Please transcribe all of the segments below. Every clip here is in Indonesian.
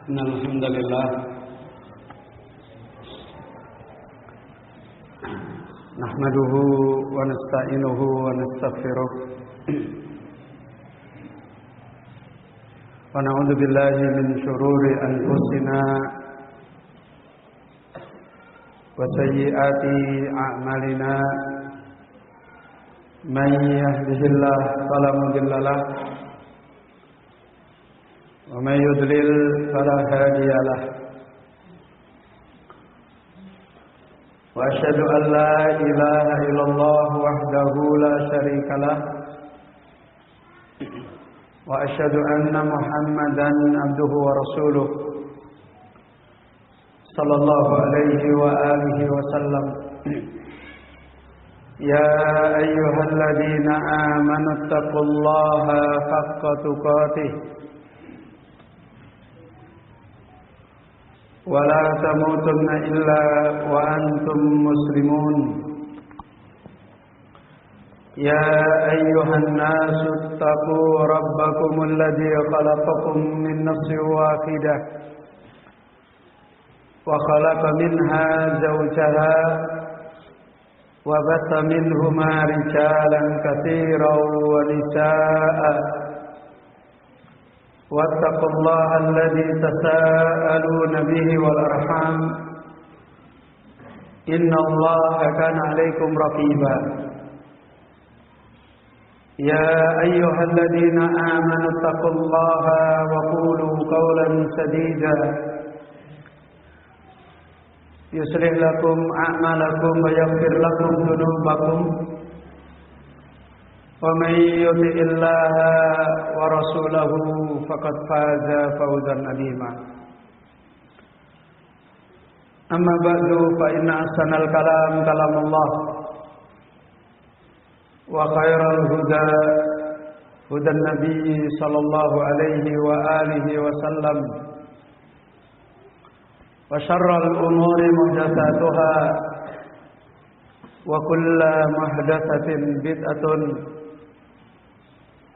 Alhamdulillah nahmaduhu wa nasta'inuhu wa nastaghfiruh wa na'udzu billahi min shururi anfusina wa sayyiati a'malina man yahdihillahu fala mudilla lahu wa may yudlil fala hadiya lahu wa asyhadu an la ilaha illallah wahdahu la syarika lah wa asyhadu anna Muhammadan abduhu wa rasuluh sallallahu alaihi wa alihi wa sallam. Ya ayyuhalladzina amanu taqullaha haqqa tuqatih wa la tamutunna illa wa antum muslimun. Ya ayyuhan nasu taqu rabbakumul ladzi khalaqakum min nafsin wahidah wa khalaqa minha zawjaha wa batha minhuma rijalan katsiran wa nisaa'a wattaqullaha alladzi tasaaluna bihi wal arham innallaha kana 'alaikum raqiba. Ya ayyuhalladzina amanu taqullaha wa qulu qawlan sadida yuslih lakum a'malakum wa yaghfir lakum dhunubakum wa may yuti'illaha wa rasulahu faqad faza fawzan 'azima. Amma ba'du fa inna ahsanal kalam kalamullah wa khairal huda hudan nabiy sallallahu alaihi wa alihi wa sallam wa syarrul umuri muhdatsatuha wa kullu muhdatsatin bid'atun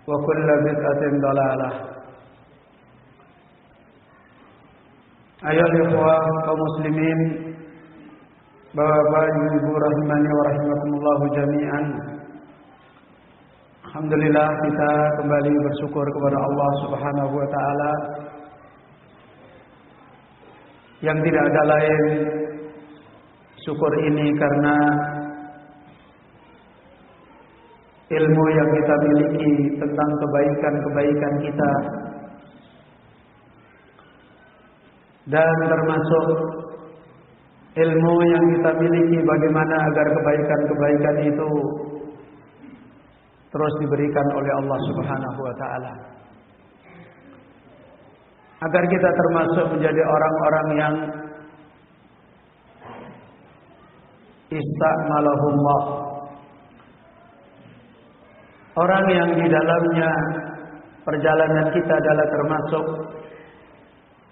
wa kullu bid'atin dhalalah. Ayol ikhwah kaum muslimin, bapak ibu rahimani wa rahimakumullah jami'an. Alhamdulillah kita kembali bersyukur kepada Allah Subhanahu wa taala yang tidak ada lain syukur ini karena ilmu yang kita miliki tentang kebaikan-kebaikan kita, dan termasuk ilmu yang kita miliki bagaimana agar kebaikan-kebaikan itu terus diberikan oleh Allah Subhanahu wa taala, agar kita termasuk menjadi orang-orang yang istakmalahullah, orang yang di dalamnya perjalanan kita adalah termasuk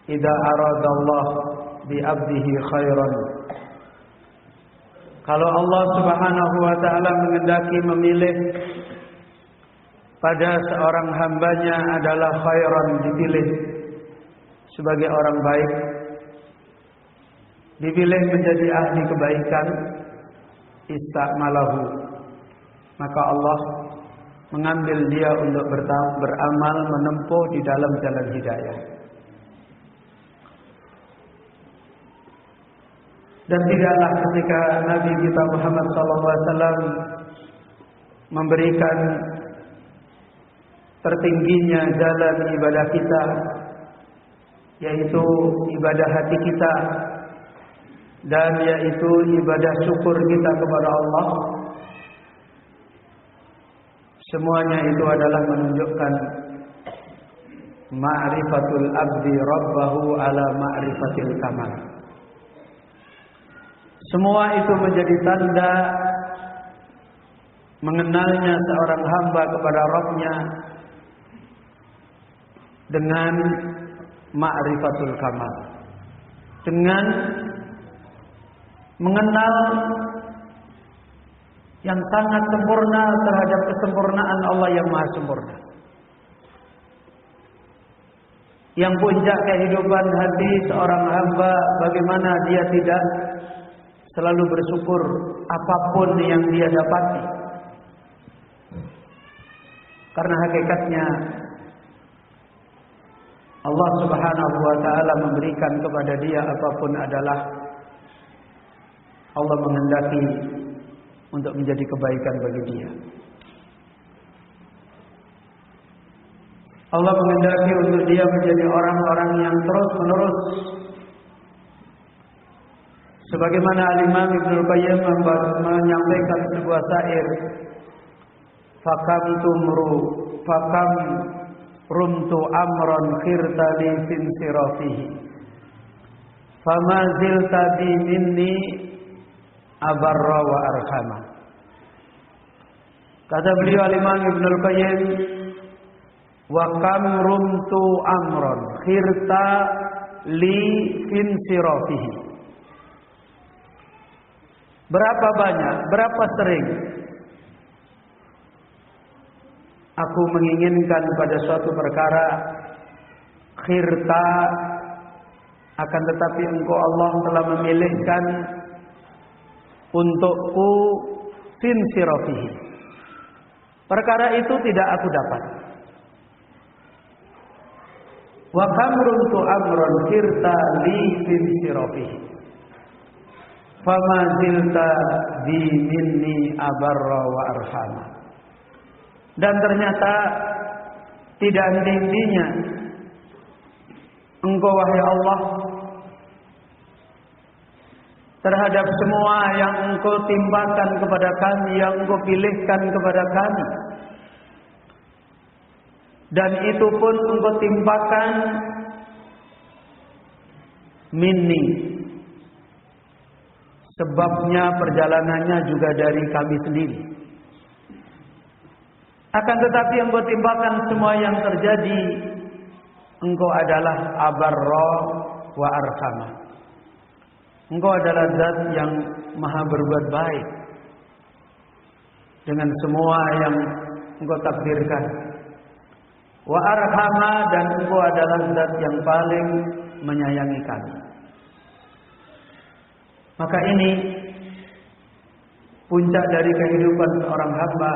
idza aradallah bi abdihi khairan. Kalau Allah Subhanahu wa taala mengendaki memilih pada seorang hambanya adalah khairan, dipilih sebagai orang baik, dipilih menjadi ahli kebaikan, istakmalahu, maka Allah mengambil dia untuk beramal menempuh di dalam jalan hidayah. Dan tidaklah ketika Nabi kita Muhammad SAW memberikan tertingginya jalan ibadah kita, yaitu ibadah hati kita, dan yaitu ibadah syukur kita kepada Allah, semuanya itu adalah menunjukkan ma'rifatul abdi rabbahu ala ma'rifatil kamal. Semua itu menjadi tanda mengenalnya seorang hamba kepada Rabbnya dengan ma'rifatul kamal, dengan mengenal yang sangat sempurna terhadap kesempurnaan Allah yang Maha Sempurna. Yang puncak kehidupan hati seorang hamba, bagaimana dia tidak selalu bersyukur apapun yang dia dapati. Karena hakikatnya Allah Subhanahu wa taala memberikan kepada dia apapun adalah Allah menghendaki untuk menjadi kebaikan bagi dia. Allah menghendaki untuk dia menjadi orang-orang yang terus-menerus, sebagaimana Al-Imam Ibnu Qayyim menyampaikan sebuah syair, fakam rumtu amron khirtali fin sirafihi fama zilta bi minni abarra wa arhama. Kata beliau Al-Imam Ibnu Qayyim, wa kam rumtu amron khirta li fin sirafihi. Berapa banyak, berapa sering aku menginginkan pada suatu perkara khirta, akan tetapi engkau Allah telah memilihkan untukku fin sirafihi. Perkara itu tidak aku dapat. Wa kamruntu amron khirta li fin sirafihi fama zilta bi minni abarra wa arhama. Dan ternyata tidak henti-hentinya engkau wahai Allah terhadap semua yang engkau timpakan kepada kami, yang engkau pilihkan kepada kami. Dan itu pun engkau timpakan minni, sebabnya perjalanannya juga dari kami sendiri. Akan tetapi engkau timpakan semua yang terjadi, engkau adalah abarra wa arhama. Engkau adalah zat yang maha berbuat baik dengan semua yang engkau takdirkan. Wa arhama, dan engkau adalah zat yang paling menyayangi kami. Maka ini puncak dari kehidupan seorang hamba.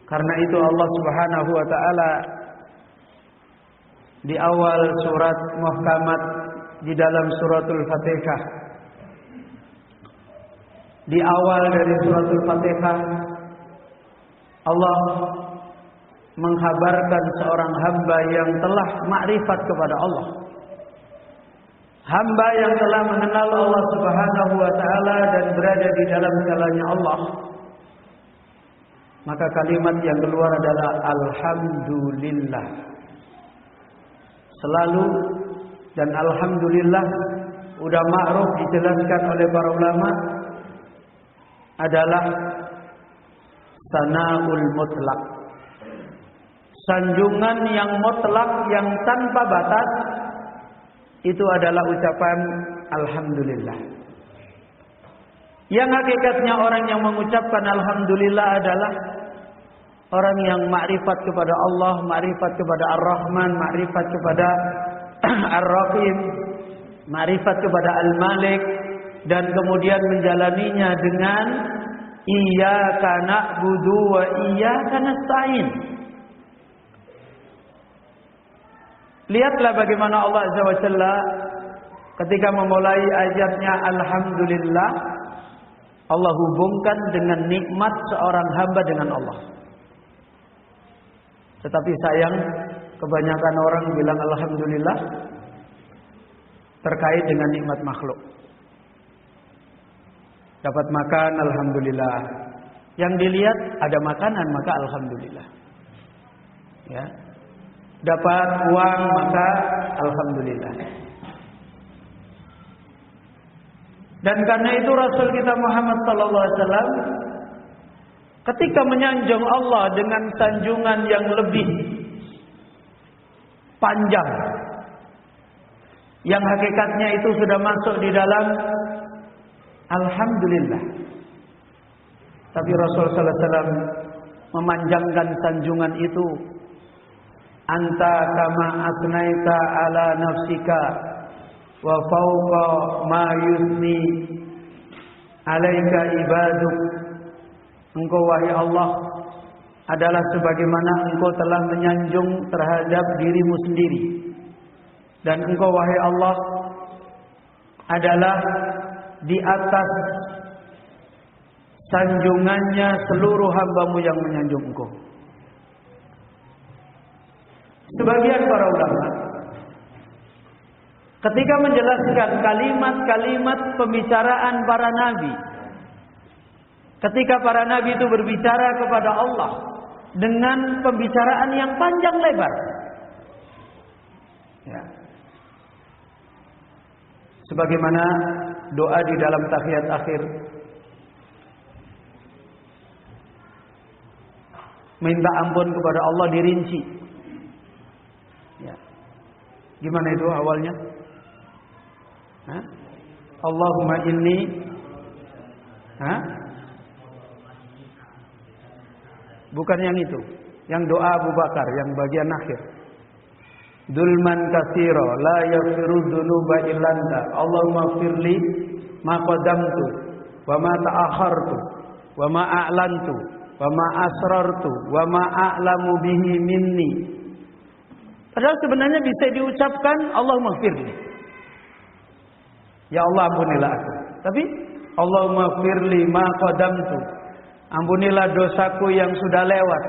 Karena itu Allah Subhanahu wa taala di awal surat Muhkamat, di dalam suratul Fatihah, di awal dari suratul Fatihah, Allah menghabarkan seorang hamba yang telah makrifat kepada Allah, hamba yang telah mengenal Allah Subhanahu wa taala dan berada di dalam segalanya Allah. Maka kalimat yang keluar adalah alhamdulillah. Selalu, dan alhamdulillah udah ma'ruf dijelaskan oleh para ulama adalah sana'ul mutlak, sanjungan yang mutlak, yang tanpa batas. Itu adalah ucapan alhamdulillah. Yang hakikatnya orang yang mengucapkan alhamdulillah adalah orang yang makrifat kepada Allah, makrifat kepada Ar-Rahman, makrifat kepada Ar-Rahim, makrifat kepada Al-Malik, dan kemudian menjalaninya dengan iyyaka na'budu wa iyyaka nasta'in. Lihatlah bagaimana Allah Azza wa Jalla ketika memulai ayatnya alhamdulillah, Allah hubungkan dengan nikmat seorang hamba dengan Allah. Tetapi sayang, kebanyakan orang bilang alhamdulillah terkait dengan nikmat makhluk. Dapat makan, alhamdulillah. Yang dilihat ada makanan, maka alhamdulillah. Ya. Dapat uang, maka alhamdulillah. Dan karena itu Rasul kita Muhammad sallallahu alaihi wasallam ketika menyanjung Allah dengan sanjungan yang lebih panjang, yang hakikatnya itu sudah masuk di dalam alhamdulillah, tapi Rasul sallallahu alaihi wasallam memanjangkan sanjungan itu anta kama asnaita ala nafsika wa fawqa ma yusni alaika ibaduk. Engkau wahai Allah adalah sebagaimana engkau telah menyanjung terhadap dirimu sendiri, dan engkau wahai Allah adalah di atas sanjungannya seluruh hambamu yang menyanjung engkau. Sebagian para ulama ketika menjelaskan kalimat-kalimat pembicaraan para nabi, ketika para nabi itu berbicara kepada Allah dengan pembicaraan yang panjang lebar, ya, sebagaimana doa di dalam tahiyat akhir, minta ampun kepada Allah dirinci. Ya. Gimana itu awalnya? Hah? Allahumma inni, bukan yang itu, yang doa Abu Bakar yang bagian akhir. Dulman katsira la yaghfiru dzunuba illa anta. Allahumma firli ma qaddamtu wa ma ta'akhartu wa ma a'lantu wa ma asrartu wa ma a'lamu bihi minni. Padahal sebenarnya bisa diucapkan Allahumma firli, ya Allah ampunilah aku. Tapi Allahumma firli ma qaddamtu, ampunilah dosaku yang sudah lewat.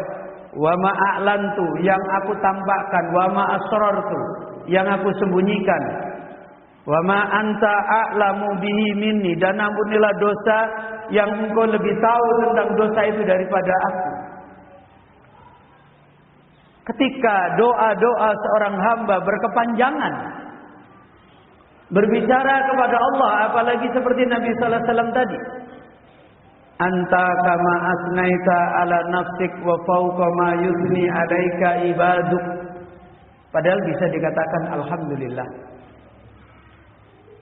Wa ma a'lantu, yang aku tampakkan. Wa ma asrartu, yang aku sembunyikan. Wa ma anta a'lamu bihi minni, dan ampunilah dosa yang engkau lebih tahu tentang dosa itu daripada aku. Ketika doa-doa seorang hamba berkepanjangan berbicara kepada Allah, apalagi seperti Nabi sallallahu alaihi wasallam tadi, anta kama asnaita ala nafsik wa fawqa ma yusni alaika ibaduk. Padahal bisa dikatakan alhamdulillah.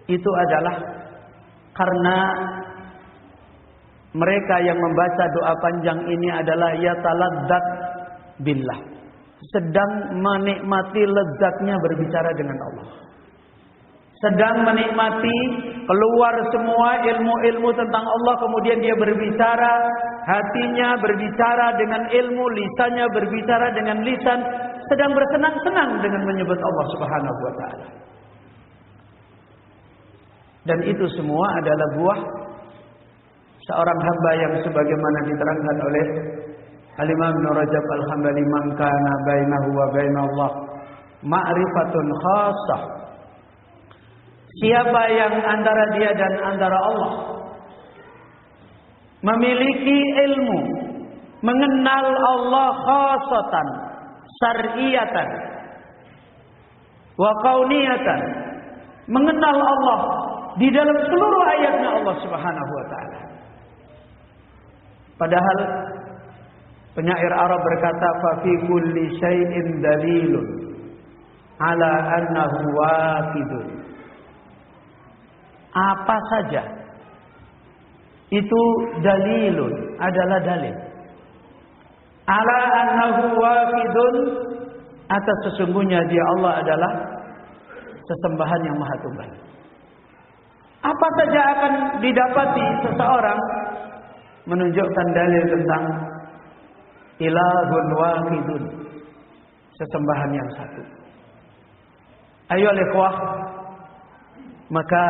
Itu adalah karena mereka yang membaca doa panjang ini adalah yataladzat billah, sedang menikmati lezatnya berbicara dengan Allah, sedang menikmati keluar semua ilmu-ilmu tentang Allah, kemudian dia berbicara, hatinya berbicara dengan ilmu, lisannya berbicara dengan lisan, sedang bersenang-senang dengan menyebut Allah Subhanahu wa taala. Dan itu semua adalah buah seorang hamba yang sebagaimana diterangkan oleh Al-Imam Ibnu Rajab Al-Hambali, man kana bainahu wa bainallah ma'rifatun khassah. Siapa yang antara dia dan antara Allah memiliki ilmu, mengenal Allah khassatan, syar'iyatan, wa kauniyatan, mengenal Allah di dalam seluruh ayatnya Allah Subhanahu wa taala. Padahal penyair Arab berkata, fa fi kulli syai'in dalilun ala annahu waqidun. Apa saja itu dalilun, adalah dalil ala annahu waqidun, atas sesungguhnya dia Allah adalah sesembahan yang maha tunggal. Apa saja akan didapati seseorang menunjukkan dalil tentang ilahun waqidun, sesembahan yang satu. Ayo ikhwah, maka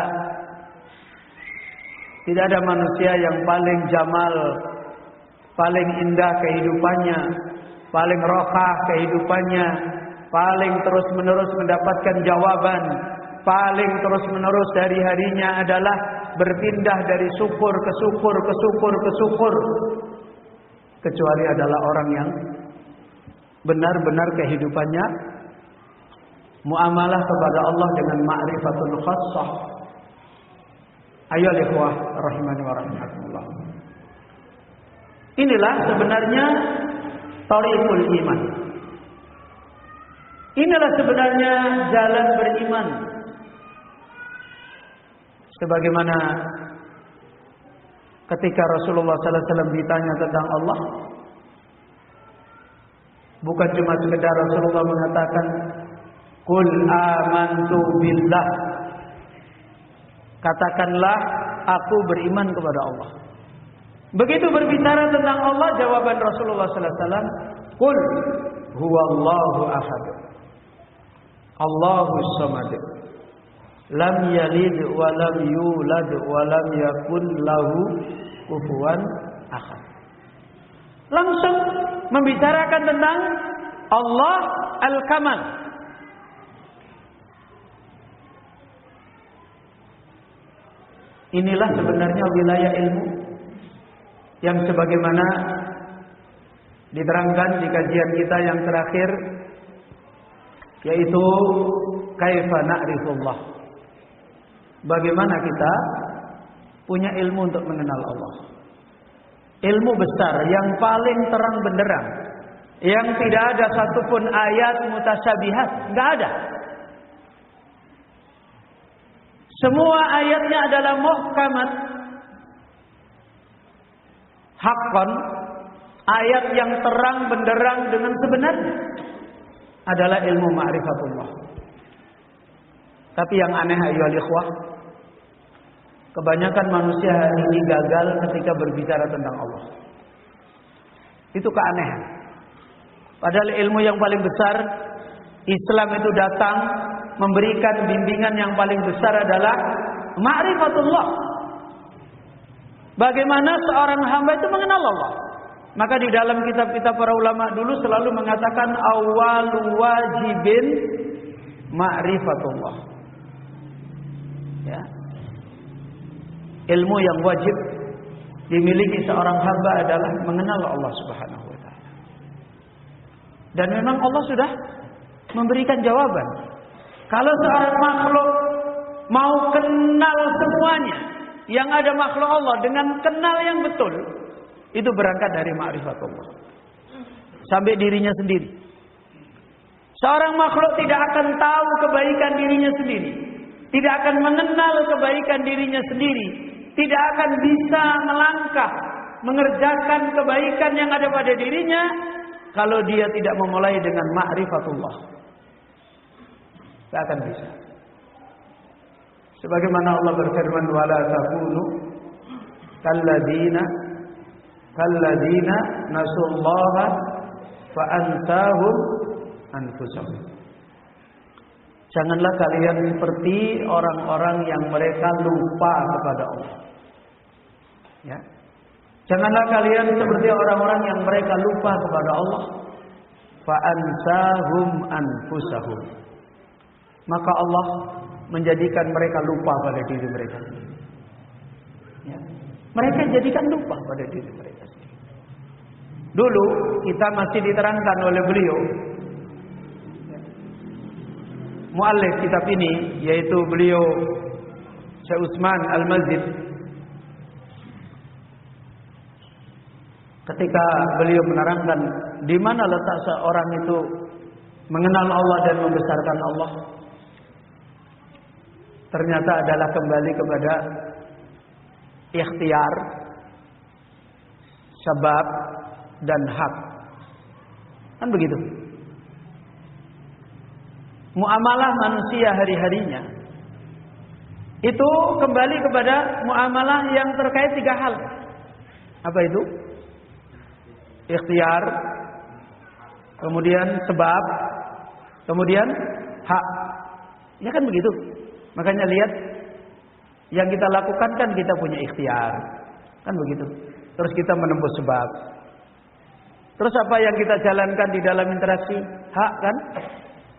tidak ada manusia yang paling jamal, paling indah kehidupannya, paling rohah kehidupannya, paling terus-menerus mendapatkan jawaban, paling terus-menerus dari harinya adalah berpindah dari syukur ke syukur, ke syukur ke syukur, kecuali adalah orang yang benar-benar kehidupannya muamalah kepada Allah dengan ma'rifatul khassah. Ayo ikhwah rahimani wa rahimakumullah. Inilah sebenarnya thariqul iman. Inilah sebenarnya jalan beriman. Sebagaimana ketika Rasulullah sallallahu alaihi wasallam ditanya tentang Allah, Bukan cuma sekedar Rasulullah mengatakan qul amantu billah. Katakanlah aku beriman kepada Allah. Begitu berbicara tentang Allah, jawaban Rasulullah sallallahu alaihi wasallam, qul huwallahu ahad. Allahus samad. Lam yalid wa lam yulad wa lam yakul lahu kufuwan ahad. Langsung membicarakan tentang Allah Al-Kamal. Inilah sebenarnya wilayah ilmu yang sebagaimana diterangkan di kajian kita yang terakhir, yaitu kaifa na'rifullah. Bagaimana kita punya ilmu untuk mengenal Allah. Ilmu besar yang paling terang benderang, yang tidak ada satupun ayat mutasyabihat, enggak ada. Semua ayatnya adalah muhkamat, haqqan, ayat yang terang benderang dengan sebenarnya adalah ilmu ma'rifatullah. Tapi yang aneh ayyuhal ikhwah, kebanyakan manusia hari ini gagal ketika berbicara tentang Allah. Itu keanehan. Padahal ilmu yang paling besar, Islam itu datang memberikan bimbingan yang paling besar adalah ma'rifatullah. Bagaimana seorang hamba itu mengenal Allah. Maka di dalam kitab-kitab para ulama dulu selalu mengatakan awwalu wajibin ma'rifatullah. Ya. Ilmu yang wajib dimiliki seorang hamba adalah mengenal Allah Subhanahu wa taala. Dan memang Allah sudah memberikan jawaban. Kalau seorang makhluk mau kenal semuanya yang ada makhluk Allah dengan kenal yang betul, itu berangkat dari ma'rifatullah. Sampai dirinya sendiri. Seorang makhluk tidak akan tahu kebaikan dirinya sendiri, tidak akan mengenal kebaikan dirinya sendiri, tidak akan bisa melangkah mengerjakan kebaikan yang ada pada dirinya kalau dia tidak memulai dengan ma'rifatullah. Tidak akan bisa. Sebagaimana Allah berfirman, wala takunu kalladzina nasullaha fa ansahum anfusahum. Janganlah kalian seperti orang-orang yang mereka lupa kepada Allah. Ya. Janganlah kalian seperti orang-orang yang mereka lupa kepada Allah. Fa ansahum anfusahum. Maka Allah menjadikan mereka lupa pada diri mereka sendiri. Ya. Mereka jadikan lupa pada diri mereka sendiri. Dulu kita masih diterangkan oleh beliau, muallif kitab ini, yaitu beliau Syekh Utsman Al-Mazid. Ketika beliau menerangkan di mana letak seorang itu mengenal Allah dan membesarkan Allah, ternyata adalah kembali kepada ikhtiar, sebab dan hak. Kan begitu. Muamalah manusia hari-harinya itu kembali kepada muamalah yang terkait 3 hal. Apa itu? Ikhtiar, kemudian sebab, kemudian hak. Ya kan begitu. Makanya lihat, yang kita lakukan kan kita punya ikhtiar, kan begitu. Terus kita menempuh sebab. Terus apa yang kita jalankan di dalam interaksi? Hak kan?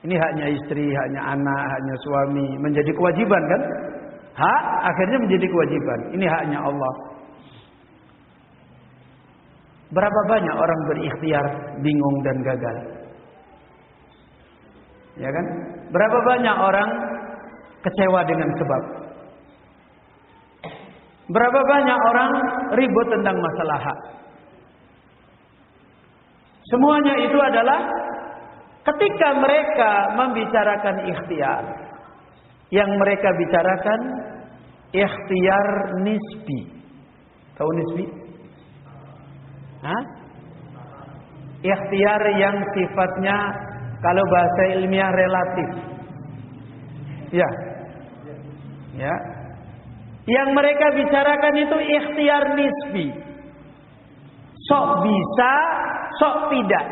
Ini haknya istri, haknya anak, haknya suami, menjadi kewajiban kan? Hak akhirnya menjadi kewajiban. Ini haknya Allah. Berapa banyak orang berikhtiar bingung dan gagal? Ya kan? Berapa banyak orang kecewa dengan sebab? Berapa banyak orang ribut tentang masalah hak? Semuanya itu adalah ketika mereka membicarakan ikhtiar, yang mereka bicarakan ikhtiar nisbi. Tahu nisbi? Hah? ikhtiar yang sifatnya kalau bahasa ilmiah relatif. Ya. Ya. Yang mereka bicarakan itu ikhtiar nisbi. Sok bisa, sok tidak.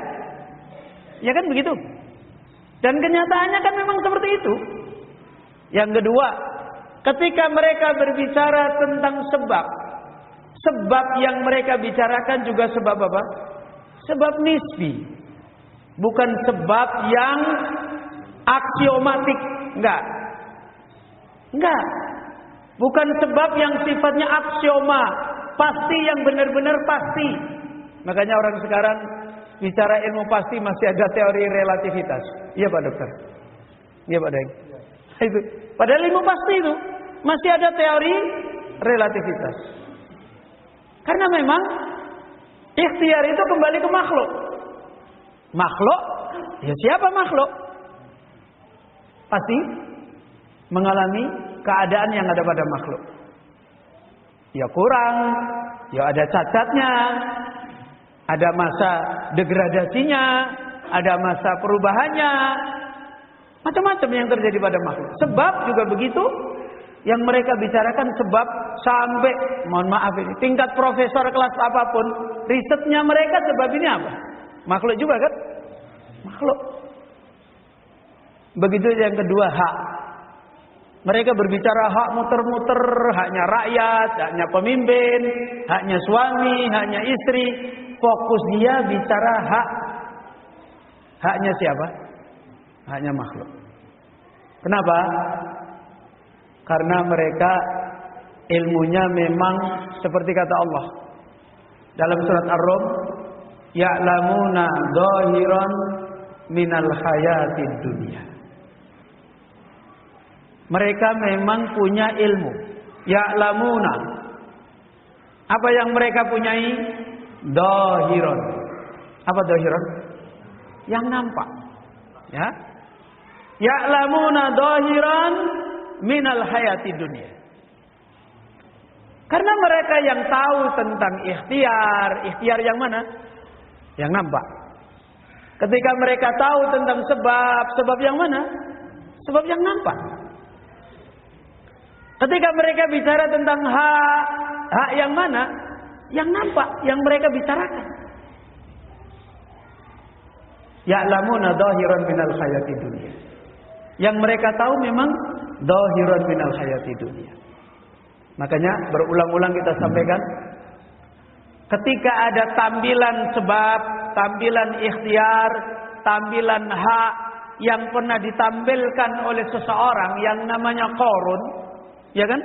Ya kan begitu? Dan kenyataannya kan memang seperti itu. Yang kedua, ketika mereka berbicara tentang sebab, sebab yang mereka bicarakan juga sebab apa? Sebab nisbi. Bukan sebab yang aksiomatik. Enggak. Enggak. Bukan sebab yang sifatnya aksioma. Pasti yang benar-benar pasti. Makanya orang sekarang bicara ilmu pasti masih ada teori relativitas. Iya Pak Dokter. Iya Pak Daeng. Itu. Padahal ilmu pasti itu masih ada teori relativitas. Karena memang ikhtiar itu kembali ke makhluk. Makhluk, ya siapa makhluk? Pasti mengalami keadaan yang ada pada makhluk. Ya kurang, ya ada cacatnya, ada masa degradasinya, ada masa perubahannya, macam-macam yang terjadi pada makhluk. Sebab juga begitu, yang mereka bicarakan sebab sampai, mohon maaf ini, tingkat profesor kelas apapun, risetnya mereka sebab ini apa? Makhluk juga kan? Makhluk. Begitu yang kedua, hak. Mereka berbicara hak muter-muter, haknya rakyat, haknya pemimpin, haknya suami, haknya istri. Fokus dia bicara hak. Haknya siapa? Haknya makhluk. Kenapa? Karena mereka ilmunya memang seperti kata Allah dalam surat Ar-Rum, ya'lamuna dhahiran minal hayatid dunya. Mereka memang punya ilmu. Ya'lamuna. Apa yang mereka punyai? Dhahiran. Apa dhahiran? Yang nampak. Ya. Ya'lamuna dhahiran minal hayatid dunya. Karena mereka yang tahu tentang ikhtiar, ikhtiar yang mana? Yang nampak. Ketika mereka tahu tentang sebab, sebab yang mana? Sebab yang nampak. Ketika mereka bicara tentang hak, hak yang mana? Yang nampak, yang mereka bicarakan. Ya'lamuna dhahiran minal hayatid dunya. Yang mereka tahu memang dhahiran minal hayatid dunya. Makanya berulang-ulang kita sampaikan, ketika ada tampilan sebab, tampilan ikhtiar, tampilan hak yang pernah ditampilkan oleh seseorang yang namanya Qarun, ya kan?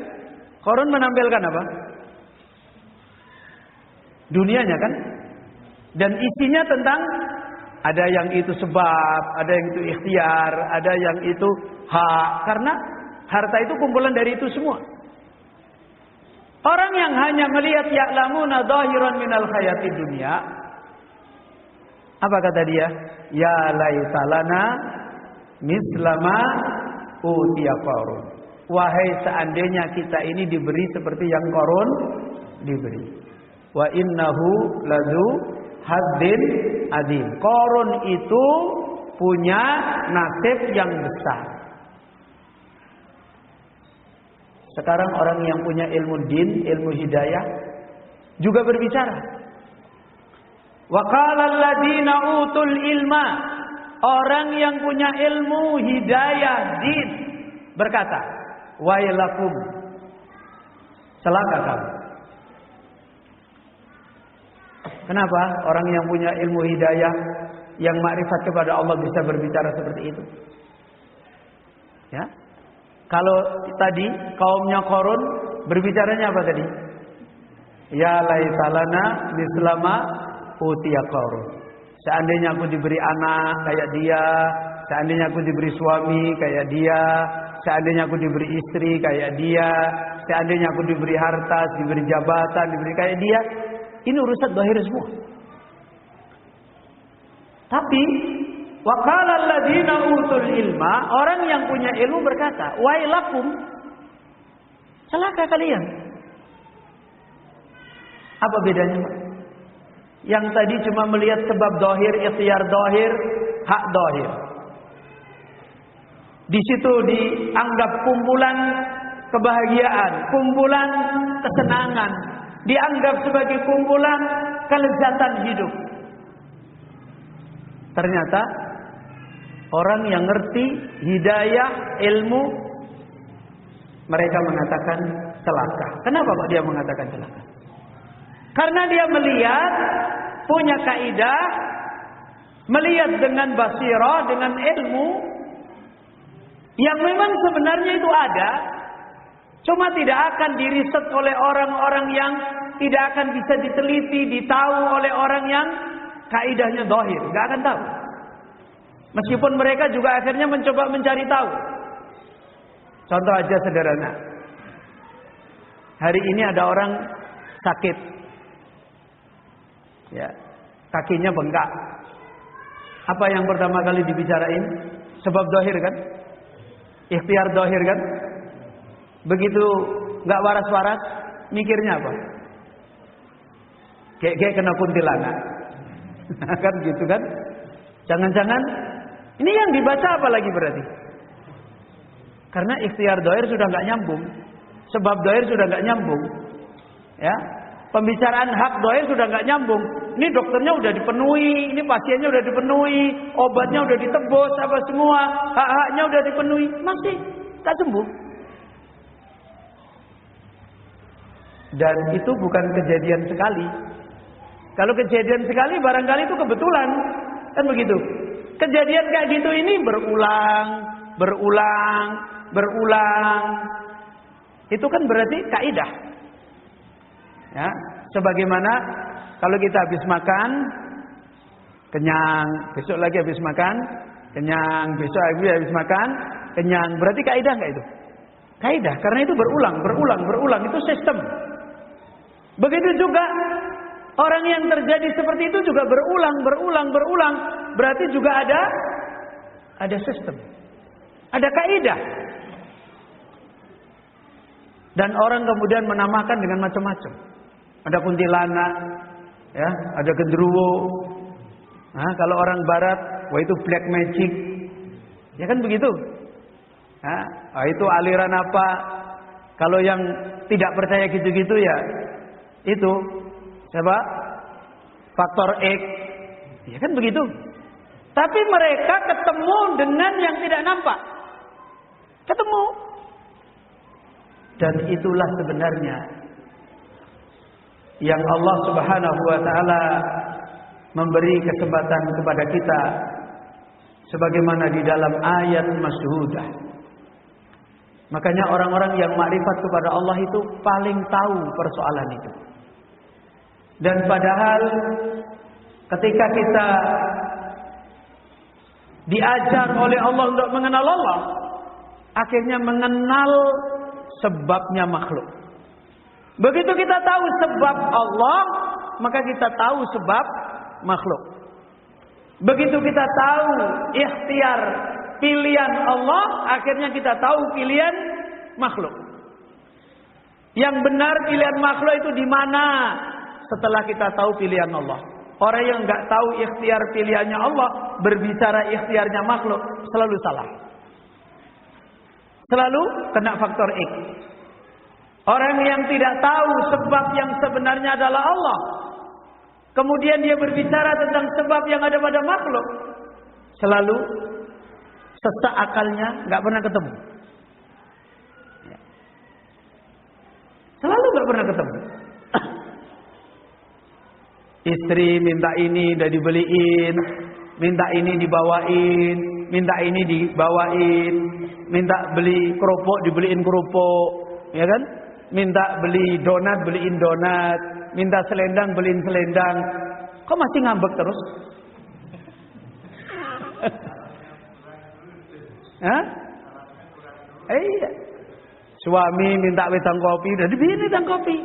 Qarun menampilkan apa? Dunianya kan? Dan isinya tentang ada yang itu sebab, ada yang itu ikhtiar, ada yang itu hak. Karena harta itu kumpulan dari itu semua. Orang yang hanya melihat ya'lamuna dhahiran minal hayatid dunya, apa kata dia? Ya laitalana mislama utiya Qarun. Wahai seandainya kita ini diberi seperti yang Qarun diberi. Wa innahu ladzu haddin adim. Qarun itu punya nasib yang besar. Sekarang orang yang punya ilmu din, ilmu hidayah juga berbicara. Wa qala alladziina utul ilma, orang yang punya ilmu hidayah din berkata, wailakum, celaka kamu. Kenapa orang yang punya ilmu hidayah, yang makrifat kepada Allah bisa berbicara seperti itu? Ya. Kalau tadi kaumnya Qarun berbicaranya apa tadi? Ya laitalana mislama utiya Qarun. Seandainya aku diberi anak kayak dia, seandainya aku diberi suami kayak dia, seandainya aku diberi istri kayak dia, seandainya aku diberi harta, diberi jabatan, diberi kayak dia. Ini urusan zahir semua. Tapi wa qala alladziina utul ilma, orang yang punya ilmu berkata, wailakum, celaka kalian. Apa bedanya? Yang tadi cuma melihat sebab dohir, ikhtiar dohir, hak dohir. Di situ dianggap kumpulan kebahagiaan, kumpulan kesenangan, dianggap sebagai kumpulan kelezatan hidup. Ternyata orang yang ngerti hidayah, ilmu, mereka mengatakan celaka. Kenapa kok dia mengatakan celaka? Karena dia melihat, punya kaidah, melihat dengan basirah, dengan ilmu yang memang sebenarnya itu ada, cuma tidak akan diriset oleh orang-orang yang tidak akan bisa diteliti, ditahu oleh orang yang kaidahnya zahir, nggak akan tahu. Meskipun mereka juga akhirnya mencoba mencari tahu. Contoh aja sederhana. Hari ini ada orang sakit, ya, kakinya bengkak. Apa yang pertama kali dibicarain? Sebab zahir kan? Ikhtiar zahir kan? Begitu nggak waras-waras, mikirnya apa? Kayak kena kuntilanak. Kan gitu kan? Jangan-jangan ini yang dibaca apa lagi berarti? Karena ikhtiar zahir sudah nggak nyambung, sebab zahir sudah nggak nyambung, ya. Pembicaraan hak zahir sudah nggak nyambung. Ini dokternya udah dipenuhi, ini pasiennya udah dipenuhi, obatnya udah ditebus, apa semua, hak-haknya udah dipenuhi, masih tak sembuh. Dan itu bukan kejadian sekali. Kalau kejadian sekali barangkali itu kebetulan, kan begitu. Kejadian kayak gitu ini berulang. Itu kan berarti kaidah. Ya, sebagaimana kalau kita habis makan kenyang, besok lagi habis makan kenyang, besok lagi habis makan kenyang, berarti kaidah enggak itu? Kaidah, karena itu berulang, itu sistem. Begitu juga orang yang terjadi seperti itu juga berulang, berarti juga ada sistem, ada kaidah. Dan orang kemudian menamakan dengan macam-macam. Ada kuntilanak, ya, ada genderuwo. Nah, kalau orang barat, wah itu black magic. Ya kan begitu? Nah, itu aliran apa? Kalau yang tidak percaya gitu-gitu ya itu siapa? Faktor X. Ya kan begitu? Tapi mereka ketemu dengan yang tidak nampak. Ketemu. Dan itulah sebenarnya yang Allah Subhanahu wa taala memberi kesempatan kepada kita sebagaimana di dalam ayat masyhudah. Makanya orang-orang yang makrifat kepada Allah itu paling tahu persoalan itu. Dan padahal ketika kita diajar oleh Allah untuk mengenal Allah, akhirnya mengenal sebabnya makhluk. Begitu kita tahu sebab Allah, maka kita tahu sebab makhluk. Begitu kita tahu ikhtiar pilihan Allah, akhirnya kita tahu pilihan makhluk. Yang benar pilihan makhluk itu di mana? Setelah kita tahu pilihan Allah. Orang yang nggak tahu ikhtiar pilihannya Allah, berbicara ikhtiarnya makhluk, selalu salah. Selalu kena faktor X. Orang yang tidak tahu sebab yang sebenarnya adalah Allah, kemudian dia berbicara tentang sebab yang ada pada makhluk, selalu sesak akalnya, nggak pernah ketemu. Selalu nggak pernah ketemu. Istri minta ini udah dibeliin, minta ini dibawain, minta ini dibawain, minta beli kerupuk dibeliin kerupuk, ya kan? Minta beli donat beliin donat, minta selendang beliin selendang. Kok masih ngambek terus? Hah? Iya. Suami minta wedang kopi, udah dibeliin wedang kopi.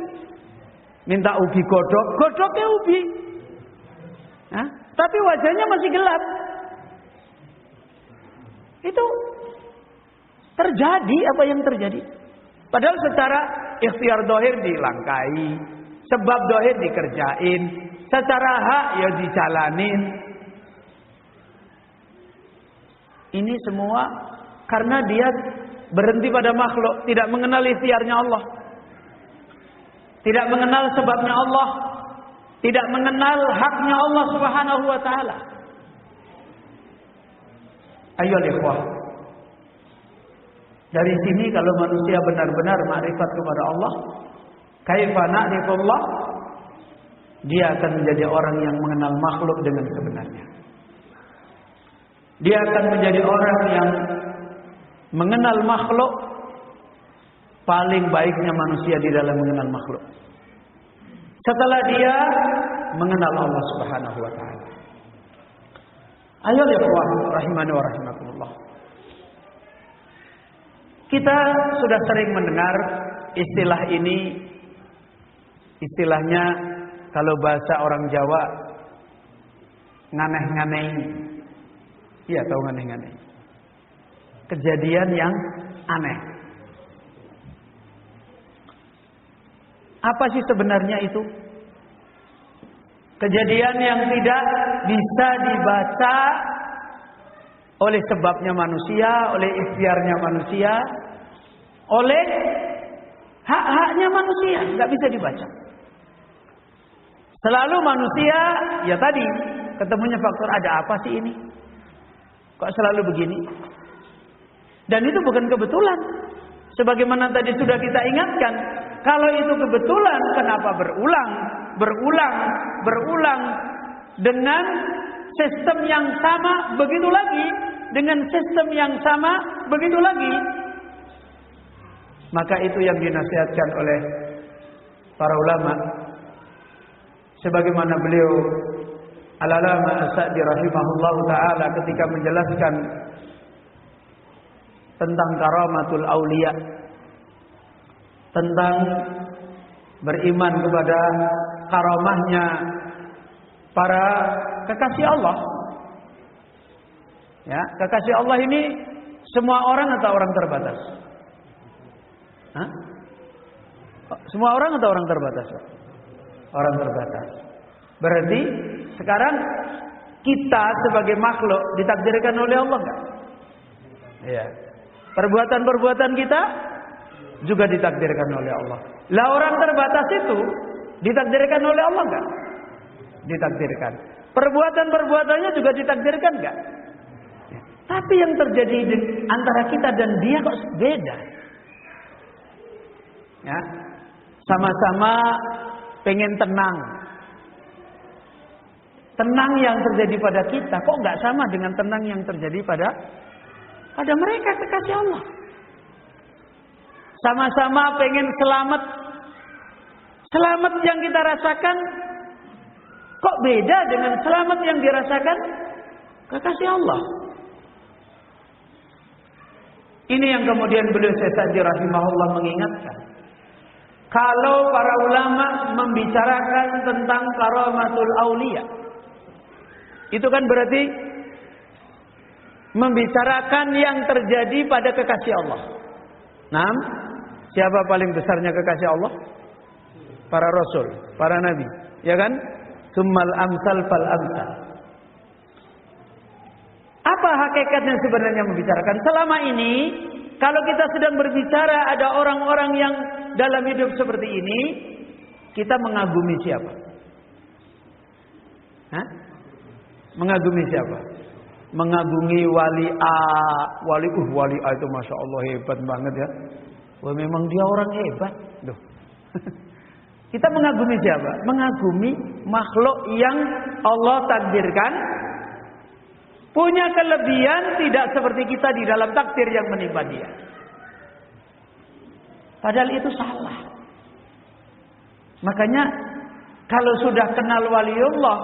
Minta ubi godok, godoknya ubi. Hah? Tapi wajahnya masih gelap. Itu terjadi apa yang terjadi? Padahal secara ikhtiar dohir dilangkai, sebab dohir dikerjain, secara hak ya dijalanin. Ini semua karena dia berhenti pada makhluk, tidak mengenal ikhtiarnya Allah, tidak mengenal sebabnya Allah, tidak mengenal haknya Allah Subhanahu wa taala. Ayo ikhwah. Dari sini kalau manusia benar-benar makrifat kepada Allah, kaifa na'rifullah, dia akan menjadi orang yang mengenal makhluk dengan sebenarnya. Dia akan menjadi orang yang mengenal makhluk paling baiknya manusia di dalam mengenal makhluk. Setelah dia mengenal Allah Subhanahu wa taala. Ayo ikhwah rahimani wa rahimakumullah. Kita sudah sering mendengar istilah ini. Istilahnya kalau bahasa orang Jawa nganeh-nganeh. Iya, tahu nganeh-nganeh. Kejadian yang aneh. Apa sih sebenarnya itu? Kejadian yang tidak bisa dibaca oleh sebabnya manusia, oleh ikhtiarnya manusia, oleh hak-haknya manusia, nggak bisa dibaca. Selalu manusia, ya tadi ketemunya faktor ada apa sih ini? Kok selalu begini? Dan itu bukan kebetulan. Sebagaimana tadi sudah kita ingatkan, kalau itu kebetulan, kenapa berulang dengan sistem yang sama begitu lagi, dengan sistem yang sama begitu lagi? Maka itu yang dinasihatkan oleh para ulama. Sebagaimana beliau Al-Alama As-Sa'di rahimahullah ta'ala ketika menjelaskan tentang karamatul aulia, tentang beriman kepada karamahnya para kekasih Allah. Ya, kekasih Allah ini semua orang atau orang terbatas? Hah? Semua orang atau orang terbatas? Orang terbatas. Berarti sekarang kita sebagai makhluk ditakdirkan oleh Allah enggak? Iya. Perbuatan-perbuatan kita juga ditakdirkan oleh Allah. Lah orang terbatas itu ditakdirkan oleh Allah enggak? Ditakdirkan. Perbuatan-perbuatannya juga ditakdirkan enggak? Ya. Tapi yang terjadi antara kita dan dia kok beda. Ya. Sama-sama pengen tenang. Tenang yang terjadi pada kita kok enggak sama dengan tenang yang terjadi pada mereka kekasih Allah. Sama-sama pengen selamat. Selamat yang kita rasakan kok beda dengan selamat yang dirasakan kekasih Allah. Ini yang kemudian beliau Sa'di rahimahullah mengingatkan. Kalau para ulama membicarakan tentang karamatul aulia, itu kan berarti membicarakan yang terjadi pada kekasih Allah. Nah, siapa paling besarnya kekasih Allah? Para rasul, para nabi, ya kan? Summal amsal fal amsal. Apa hakikatnya sebenarnya membicarakan? Selama ini, kalau kita sedang berbicara ada orang-orang yang dalam hidup seperti ini, kita mengagumi siapa? Hah? Mengagumi siapa? Mengagumi wali A, wali A itu masya Allah hebat banget ya. Wah memang dia orang hebat. Duh. Kita mengagumi siapa? Mengagumi makhluk yang Allah takdirkan punya kelebihan tidak seperti kita di dalam takdir yang menimpa dia. Padahal itu salah. Makanya kalau sudah kenal waliullah,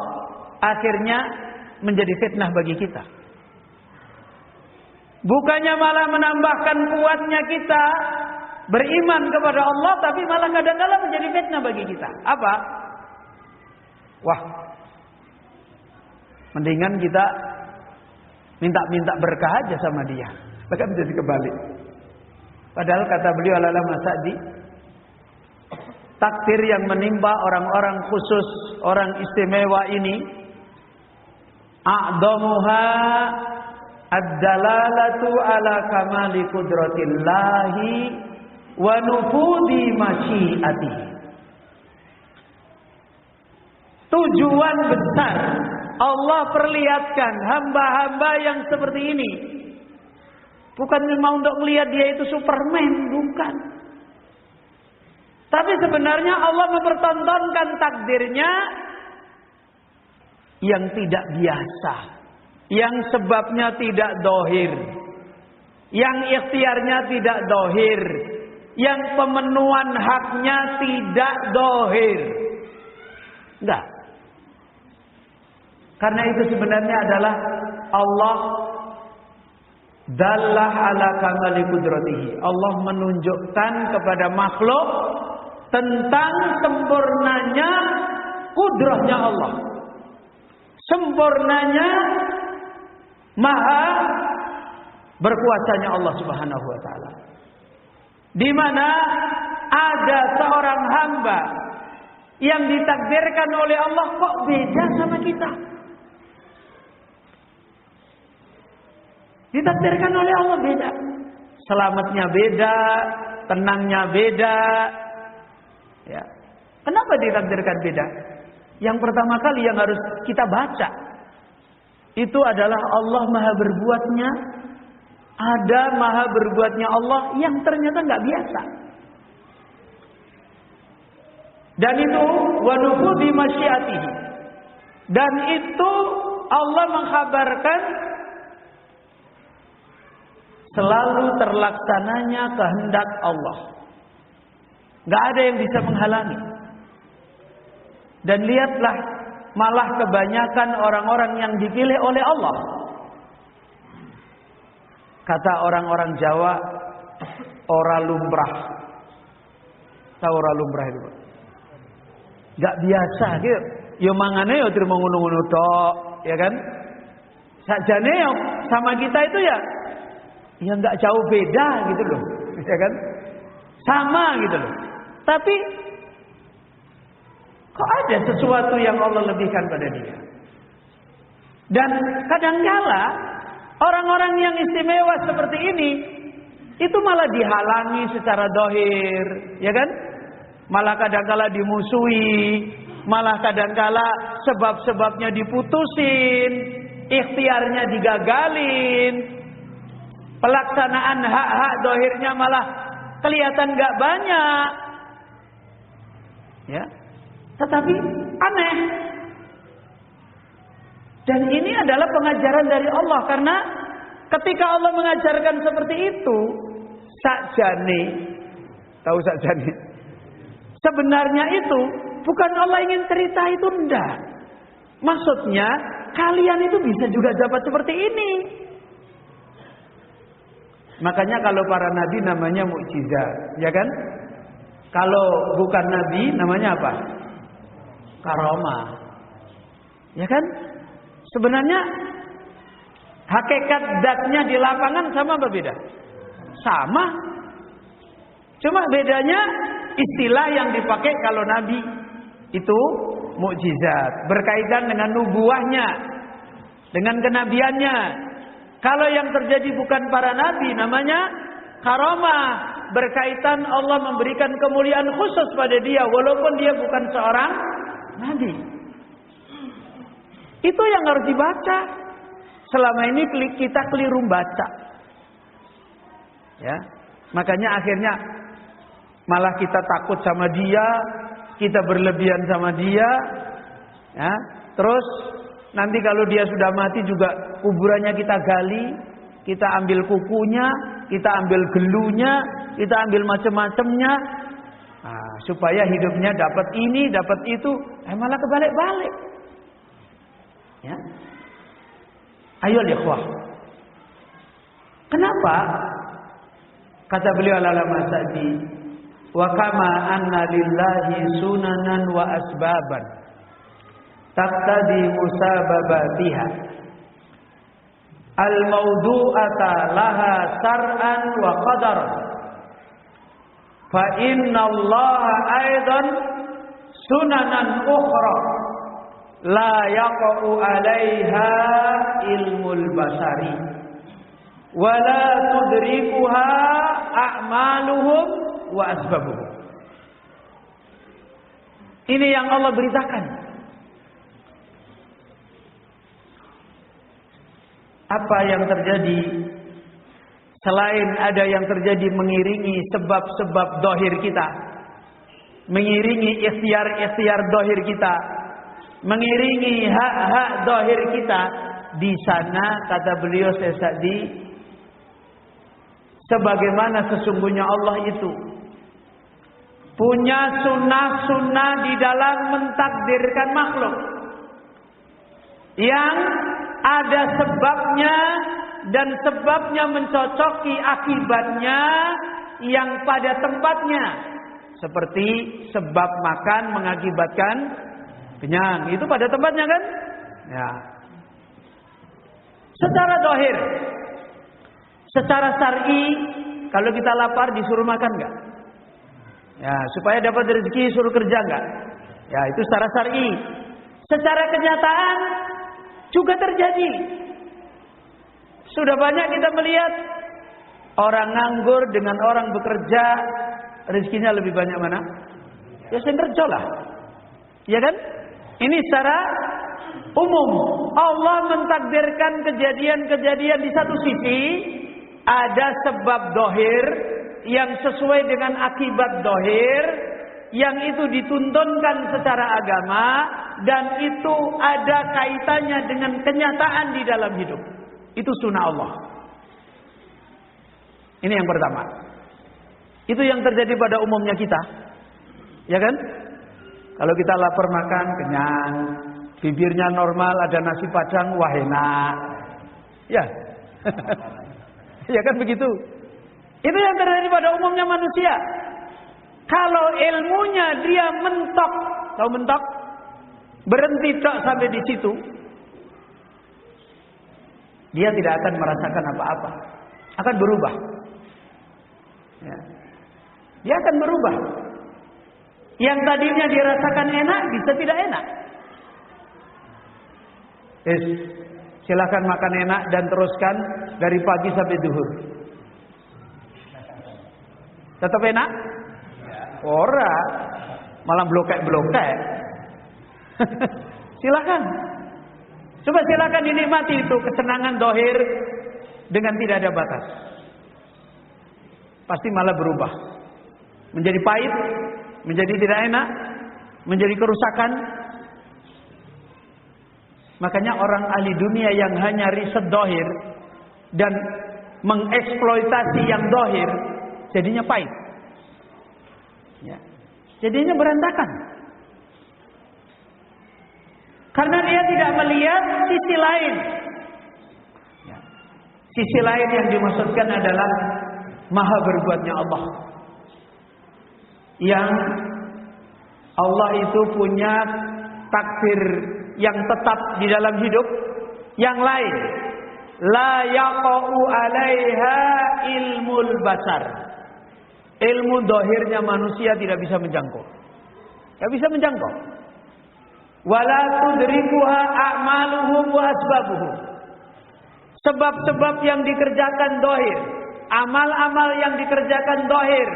akhirnya menjadi fitnah bagi kita. Bukannya malah menambahkan kuatnya kita beriman kepada Allah, tapi malah kadang-kadang menjadi fitnah bagi kita. Apa? Wah, mendingan kita minta berkah aja sama dia. Maka menjadi kebalik. Padahal kata beliau Al-Alama Sa'di, takdir yang menimpa orang-orang khusus, orang istimewa ini, a'dhamuha ad-dalalatu ala kamali qudratillahi wa nufudi masyiatihi. Tujuan besar Allah perlihatkan hamba-hamba yang seperti ini bukan memang untuk melihat dia itu Superman, bukan. Tapi sebenarnya Allah mempertontonkan takdirnya yang tidak biasa, yang sebabnya tidak dohir, yang ikhtiarnya tidak dohir, yang pemenuhan haknya tidak dohir. Enggak. Karena itu sebenarnya adalah Allah dallah ala kamali qudratihi. Allah menunjukkan kepada makhluk tentang sempurnanya kudrahnya Allah. Sempurnanya maha berkuasanya Allah Subhanahu wa taala. Di mana ada seorang hamba yang ditakdirkan oleh Allah kok beda sama kita. Ditakdirkan oleh Allah beda. Selamatnya beda, tenangnya beda. Ya. Kenapa ditakdirkan beda? Yang pertama kali yang harus kita baca itu adalah Allah maha berbuatnya. Ada maha berbuatnya Allah yang ternyata nggak biasa. Dan itu wa nufudi masyiatihi. Dan itu Allah mengkhabarkan selalu terlaksananya kehendak Allah. Gak ada yang bisa menghalangi. Dan lihatlah, malah kebanyakan orang-orang yang dipilih oleh Allah. Kata orang-orang Jawa, ora lumrah. Tahu ora lumrah itu? Gak biasa gitu. Ya mangane ya terima ngono-ngono tok, ya kan? Sakjane ya sama kita itu ya nggak jauh beda gitu loh, ya kan? Sama gitu loh. Tapi kok ada sesuatu yang Allah lebihkan pada dia? Dan kadangkala orang-orang yang istimewa seperti ini itu malah dihalangi secara dohir, ya kan? Malah kadangkala dimusuhi, malah kadangkala sebab-sebabnya diputusin, ikhtiarnya digagalin. Pelaksanaan hak-hak dohirnya malah kelihatan gak banyak, ya. Tetapi aneh. Dan ini adalah pengajaran dari Allah, karena ketika Allah mengajarkan seperti itu, sakjane, tahu sakjane, sebenarnya itu bukan Allah ingin cerita itu, enggak. Maksudnya kalian itu bisa juga dapat seperti ini. Makanya kalau para nabi namanya mukjizat, ya kan? Kalau bukan nabi namanya apa? Karamah. Ya kan? Sebenarnya hakikat zatnya di lapangan sama apa beda? Sama. Cuma bedanya istilah yang dipakai kalau nabi itu mukjizat, berkaitan dengan nubuahnya, dengan kenabiannya. Kalau yang terjadi bukan para nabi namanya karamah, berkaitan Allah memberikan kemuliaan khusus pada dia walaupun dia bukan seorang nabi. Itu yang harus dibaca. Selama ini kita keliru baca. Ya. Makanya akhirnya malah kita takut sama dia, kita berlebihan sama dia, ya. Terus nanti kalau dia sudah mati juga kuburannya kita gali, kita ambil kukunya, kita ambil gelunya, kita ambil macam-macamnya, nah, supaya hidupnya dapat ini, dapat itu, malah kebalik-balik. Ya. Ayo ikhwah. Kenapa? Kata beliau Al-Allamah Sa'di, wa kama anna lillahi sunanan wa asbaban taqtadi musababatiha al-mawdu'ata laha sar'an wa qadar fa innallaha aidan sunanan ukhra la yaqa'u 'alaiha ilmul basari wa la tudrikuha a'maluhum wa asbabuhum. Ini yang Allah beritakan. Apa yang terjadi selain ada yang terjadi mengiringi sebab-sebab dohir kita, mengiringi ikhtiar-ikhtiar dohir kita, mengiringi hak-hak dohir kita, di sana kata beliau Syekh Sa'di, sebagaimana sesungguhnya Allah itu punya sunnah-sunnah di dalam mentakdirkan makhluk yang ada sebabnya dan sebabnya mencocoki akibatnya yang pada tempatnya, seperti sebab makan mengakibatkan kenyang, itu pada tempatnya kan? Ya. Secara dohir, secara syar'i, kalau kita lapar disuruh makan enggak? Ya, supaya dapat rezeki suruh kerja enggak? Ya, itu secara syar'i. Secara kenyataan juga terjadi. Sudah banyak kita melihat orang nganggur dengan orang bekerja, rezekinya lebih banyak mana? Ya sing kerja lah. Ya kan? Ini secara umum. Allah mentakdirkan kejadian-kejadian, di satu sisi ada sebab dohir yang sesuai dengan akibat dohir, yang itu dituntunkan secara agama, dan itu ada kaitannya dengan kenyataan di dalam hidup. Itu sunnah Allah. Ini yang pertama. Itu yang terjadi pada umumnya kita. Ya kan? Kalau kita lapar makan, kenyang. Bibirnya normal, ada nasi padang, wah enak. Ya. Ya kan begitu. Itu yang terjadi pada umumnya manusia. Kalau ilmunya dia mentok, tahu mentok? Berhenti tok sampai di situ, dia tidak akan merasakan apa-apa. Akan berubah. Ya. Dia akan berubah. Yang tadinya dirasakan enak, bisa tidak enak. Silakan makan enak dan teruskan dari pagi sampai zuhur. Tetap enak? Ora, malah blokek-blokek. Silakan. Coba silakan dinikmati itu kesenangan dohir dengan tidak ada batas. Pasti malah berubah. Menjadi pahit, menjadi tidak enak, menjadi kerusakan. Makanya orang ahli dunia yang hanya riset dohir dan mengeksploitasi yang dohir, jadinya pahit. Ya. Jadinya berantakan. Karena dia tidak melihat sisi lain. Ya. Sisi lain yang dimaksudkan adalah maha berbuatnya Allah. Yang Allah itu punya takdir yang tetap di dalam hidup, yang lain. La yaqa'u 'alaiha ilmul basar. Ilmu dohirnya manusia tidak bisa menjangkau. Tidak bisa menjangkau. Wala tudrikuha a'maluhum wa asbabuhum. Sebab-sebab yang dikerjakan dohir, amal-amal yang dikerjakan dohir,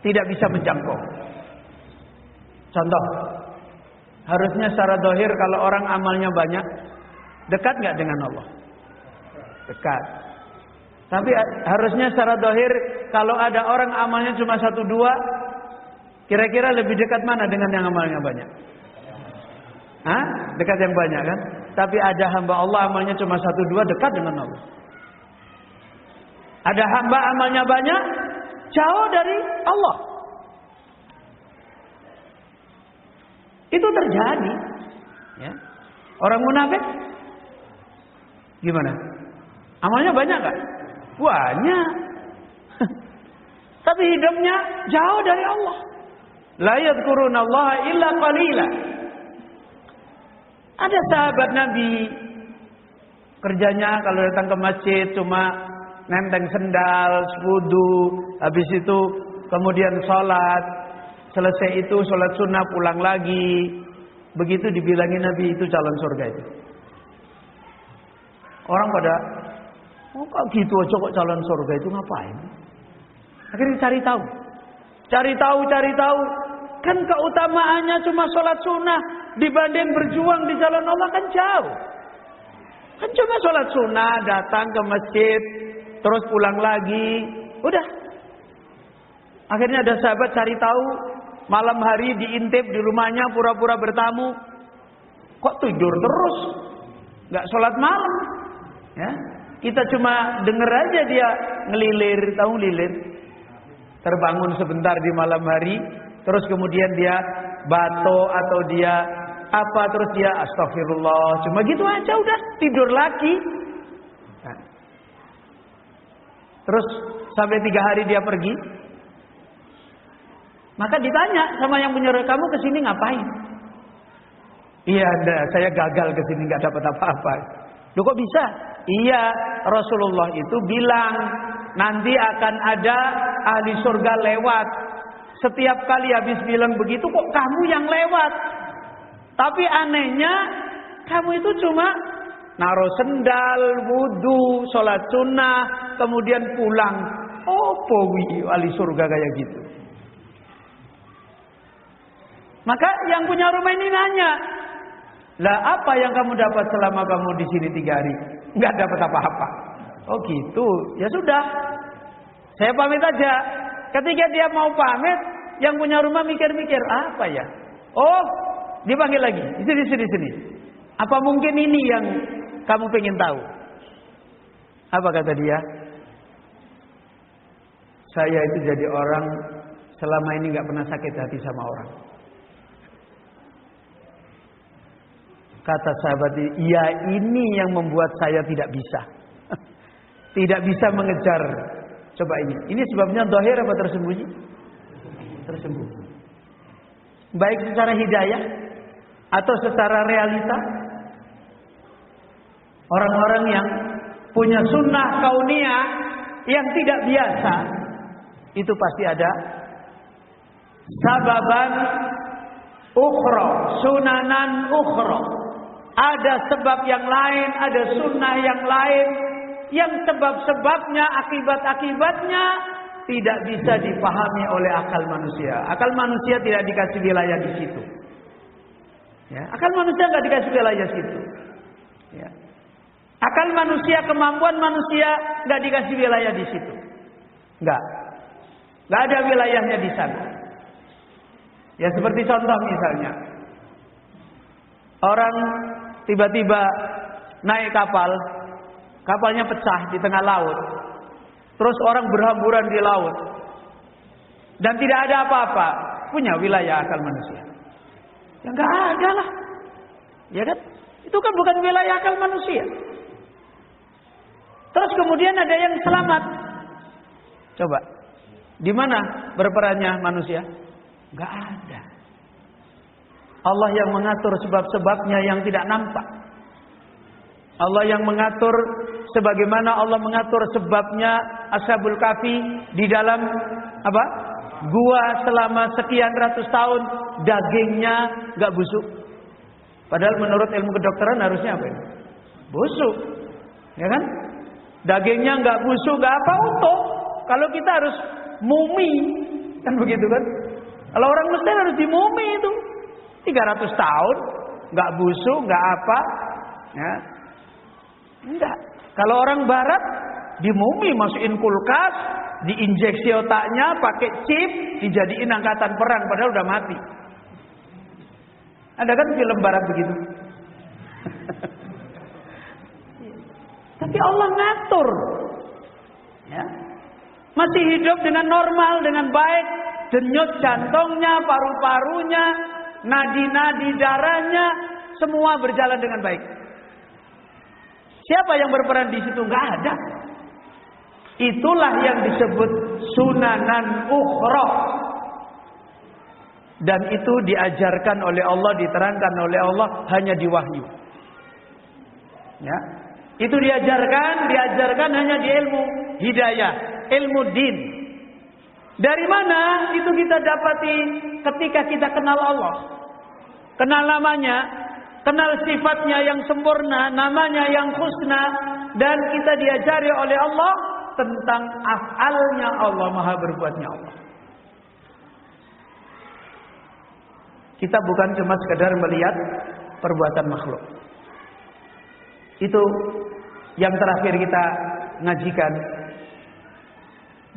tidak bisa menjangkau. Contoh, harusnya secara dohir kalau orang amalnya banyak, dekat nggak dengan Allah? Dekat. Tapi harusnya secara dohir kalau ada orang amalnya cuma 1-2, kira-kira lebih dekat mana dengan yang amalnya banyak? Hah? Dekat yang banyak kan? Tapi ada hamba Allah amalnya cuma 1-2, dekat dengan Allah. Ada hamba amalnya banyak, jauh dari Allah. Itu terjadi. Ya. Orang munafik gimana? Amalnya banyak gak? Banyak. Tapi hidupnya jauh dari Allah. La yadhkurunallaha illa qalila. Ada sahabat Nabi, kerjanya kalau datang ke masjid cuma nenteng sendal, wudu, habis itu kemudian sholat, selesai itu sholat sunnah pulang lagi. Begitu dibilangin Nabi itu calon surga itu. Orang pada, oh kok gitu aja kok calon surga itu ngapain? Akhirnya cari tahu. Kan keutamaannya cuma sholat sunnah dibanding berjuang di jalan Allah kan jauh. Kan cuma sholat sunnah, datang ke masjid, terus pulang lagi, udah. Akhirnya ada sahabat cari tahu, malam hari diintip di rumahnya pura-pura bertamu. Kok tidur terus? Gak sholat malam. Ya, kita cuma denger aja dia ngelilir, tahu ngelilir. Terbangun sebentar di malam hari, terus kemudian dia bato atau dia apa, terus dia astagfirullah, cuma gitu aja udah tidur lagi. Nah. Terus sampai 3 hari dia pergi, maka ditanya sama yang punya kamu kesini ngapain? Iya, saya gagal kesini nggak dapat apa-apa. Loh kok bisa? Iya, Rasulullah itu bilang nanti akan ada ahli surga lewat. Setiap kali habis bilang begitu kok kamu yang lewat. Tapi anehnya kamu itu cuma naruh sendal, wudu, sholat sunnah, kemudian pulang. Oh, ahli surga kayak gitu. Maka yang punya rumah ini nanya, lah apa yang kamu dapat selama kamu di sini 3 hari? Enggak dapat apa-apa. Oh gitu, ya sudah. Saya pamit aja. Ketika dia mau pamit, yang punya rumah mikir-mikir apa ya? Oh, dipanggil lagi. Di sini. Apa mungkin ini yang kamu pengen tahu? Apa kata dia? Saya itu jadi orang selama ini nggak pernah sakit hati sama orang. Kata sahabat, ya ini yang membuat saya tidak bisa. Tidak bisa mengejar. Coba ini. Ini sebabnya zahir apa tersembunyi? Tersembunyi. Baik secara hidayah atau secara realita. Orang-orang yang punya sunnah kauniyah yang tidak biasa, itu pasti ada sababan ukhra, sunanan ukhra. Ada sebab yang lain, ada sunnah yang lain, yang sebab-sebabnya, akibat-akibatnya tidak bisa dipahami oleh akal manusia. Akal manusia tidak dikasih wilayah di situ. Ya, akal manusia nggak dikasih wilayah di situ. Ya. Akal manusia, kemampuan manusia nggak dikasih wilayah di situ. Nggak ada wilayahnya di sana. Ya seperti contoh misalnya, orang tiba-tiba naik kapal, kapalnya pecah di tengah laut, terus orang berhamburan di laut, dan tidak ada apa-apa, punya wilayah akal manusia? Ya nggak ada lah, ya kan? Itu kan bukan wilayah akal manusia. Terus kemudian ada yang selamat. Coba, di mana berperannya manusia? Nggak ada. Allah yang mengatur sebab-sebabnya yang tidak nampak. Allah yang mengatur sebagaimana Allah mengatur sebabnya Ashabul Kahfi di dalam apa? Gua selama sekian ratus tahun, dagingnya nggak busuk. Padahal menurut ilmu kedokteran harusnya apa ini? Busuk, ya kan? Dagingnya nggak busuk, nggak apa utuh. Kalau kita harus mumi, kan begitu kan? Kalau orang Mesir harus dimumi itu 300 tahun, nggak busuk, nggak apa, ya. Enggak. Kalau orang Barat dimumi, masukin kulkas, diinjeksi otaknya, pakai chip, dijadiin angkatan perang, padahal udah mati. Ada kan film Barat begitu? Tapi Allah ngatur, ya. Masih hidup dengan normal, dengan baik, denyut jantungnya, paru-parunya, nadi-nadi darahnya, semua berjalan dengan baik. Siapa yang berperan di situ? Enggak ada. Itulah yang disebut sunanan ukhra. Dan itu diajarkan oleh Allah, diterangkan oleh Allah hanya di wahyu. Ya. Itu diajarkan hanya di ilmu hidayah, ilmu din. Dari mana itu kita dapati ketika kita kenal Allah. Kenal namanya, kenal sifatnya yang sempurna, namanya yang husna, dan kita diajari oleh Allah tentang af'alnya Allah, maha berbuatnya Allah. Kita bukan cuma sekedar melihat perbuatan makhluk. Itu yang terakhir kita ngajikan.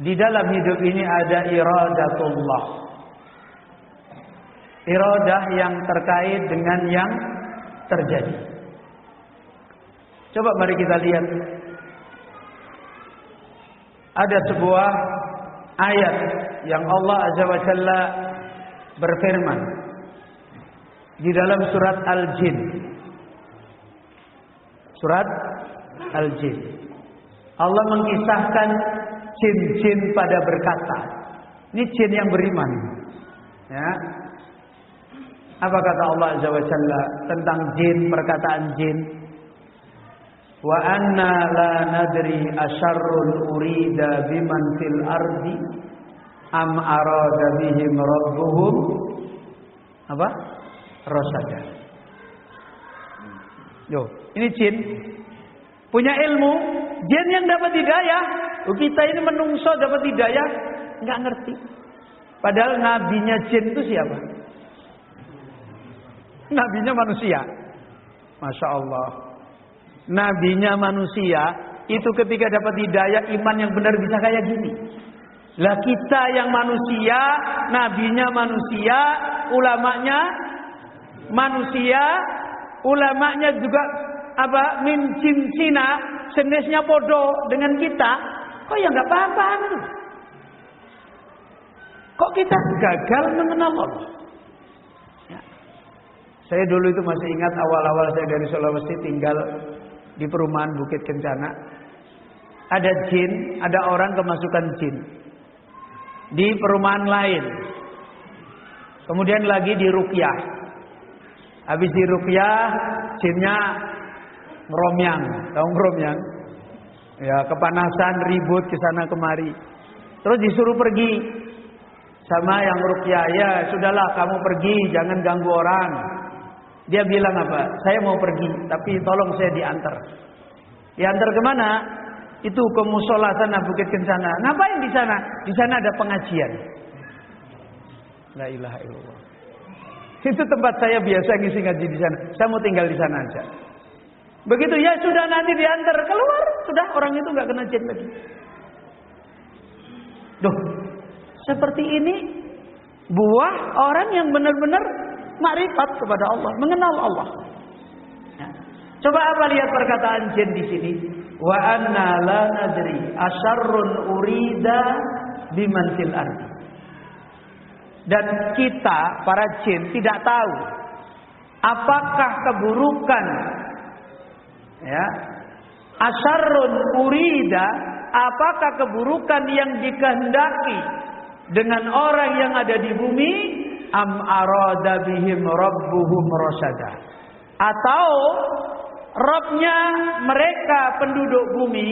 Di dalam hidup ini ada iradatullah. Iradah yang terkait dengan yang terjadi. Coba mari kita lihat. Ada sebuah ayat yang Allah Azza wa Jalla berfirman di dalam surat Al-Jin. Surat Al-Jin. Allah mengisahkan jin-jin pada berkata. Ini jin yang beriman. Ya. Apa kata Allah Azza wa Jalla tentang jin, perkataan jin? Wa anna la nadri asyarrun urida biman fil ardi am arada bihim rabbuhum apa? Rasada. Yo, ini jin punya ilmu, jin yang dapat hidayah. Kita ini menungso dapat hidayah, nggak ngerti. Padahal nabinya jin itu siapa? Nabinya manusia. Masya Allah. Nabinya manusia itu ketika dapat hidayah iman yang benar bisa kayak gini. Lah kita yang manusia, nabinya manusia, ulamanya manusia, ulamanya juga apa min jinsina, jenisnya bodoh dengan kita. Kok ya nggak paham itu? Kok kita gagal mengenal Allah? Ya. Saya dulu itu masih ingat awal-awal saya dari Sulawesi tinggal di perumahan Bukit Kencana. Ada jin, ada orang kemasukan jin di perumahan lain. Kemudian lagi di ruqyah. Habis di ruqyah, jinnya ngeromyang, tahu ngeromyang? Ya, kepanasan, ribut ke sana kemari. Terus disuruh pergi sama yang ruqyah. Ya, sudahlah kamu pergi, jangan ganggu orang. Dia bilang apa? Saya mau pergi, tapi tolong saya diantar. Diantar kemana? Itu ke musola sana Bukit Kencana. Ngapain di sana? Di sana ada pengajian. La ilaha illallah. Itu tempat saya biasa ngisi ngaji di sana. Saya mau tinggal di sana aja. Begitu ya sudah nanti diantar keluar, sudah orang itu nggak kena jin lagi. Duh, seperti ini buah orang yang benar-benar makrifat kepada Allah, mengenal Allah. Ya. Coba apa lihat perkataan jin di sini? Wa anna la nadri asyarrun urida biman fil ardi. Dan kita para jin tidak tahu apakah keburukan ya asyarrun urida, apakah keburukan yang dikehendaki dengan orang yang ada di bumi, am arada bihim rabbuhum rasada, atau Rabbnya mereka penduduk bumi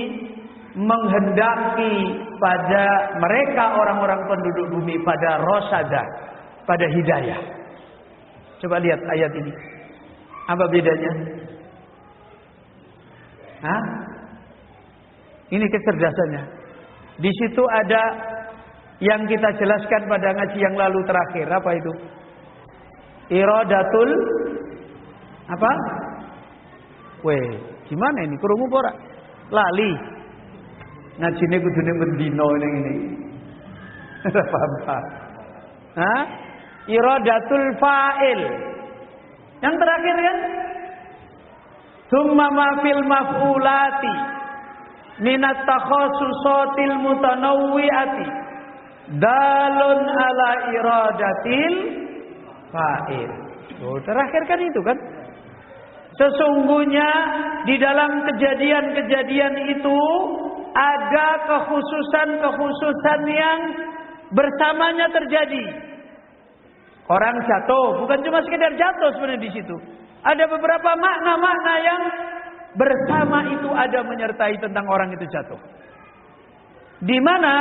menghendaki pada mereka orang-orang penduduk bumi pada rasada, pada hidayah. Coba lihat ayat ini. Apa bedanya? Hah? Ini kecerdasannya. Di situ ada yang kita jelaskan pada ngaji yang lalu terakhir. Apa itu? Iradatul apa? Weh, gimana ini? Krungu ora? Lali. Ngajine kudune mendino ini. Paham? Hah? Iradatul fa'il. Yang terakhir kan? Tsumma ma fil maf'ulati minat takhassusatil mutanawwi'ati dalun ala iradatil fa'il. Oh, terakhir kan itu kan? Sesungguhnya di dalam kejadian-kejadian itu ada kekhususan-kekhususan yang bersamanya terjadi. Orang jatuh, bukan cuma sekedar jatuh sebenarnya di situ. Ada beberapa makna-makna yang bersama itu ada menyertai tentang orang itu jatuh. Di mana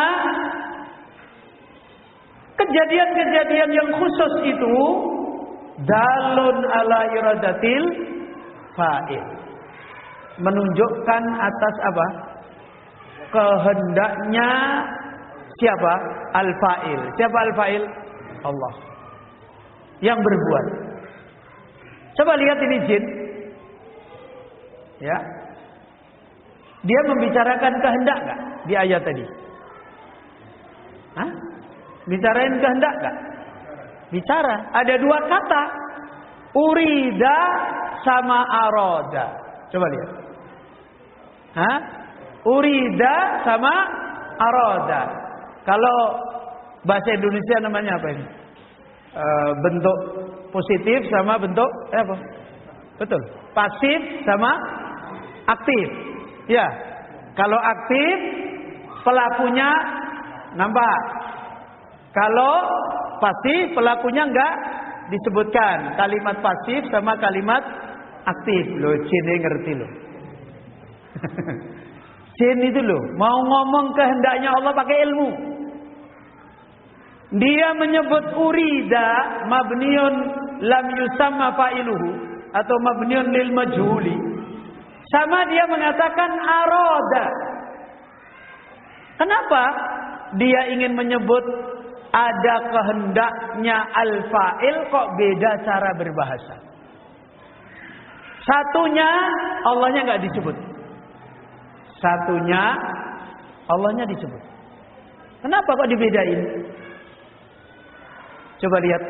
kejadian-kejadian yang khusus itu dalun ala iradatil fa'il, menunjukkan atas apa? Kehendaknya siapa? Al-fa'il. Siapa al-fa'il? Allah yang berbuat. Coba lihat ini jin. Ya. Dia membicarakan kehendak enggak di ayat tadi? Hah? Bicarain kehendak enggak? Bicara. Ada dua kata. Urida sama aroda. Coba lihat. Hah? Urida sama aroda. Kalau bahasa Indonesia namanya apa ini? Bentuk positif sama bentuk apa? Betul. Pasif sama aktif. Ya. Kalau aktif pelakunya nampak. Kalau pasif pelakunya enggak disebutkan. Kalimat pasif sama kalimat aktif. Loh, jin ngerti loh. Jin itu loh mau ngomong kehendaknya Allah pakai ilmu. Dia menyebut urida mabniun lam yusamma fa'iluhu atau mabniun lil majhuli. Sama dia mengatakan aroda. Kenapa dia ingin menyebut ada kehendaknya al-fa'il kok beda cara berbahasa? Satunya Allahnya enggak disebut. Satunya Allahnya disebut. Kenapa kok dibedain? Coba lihat.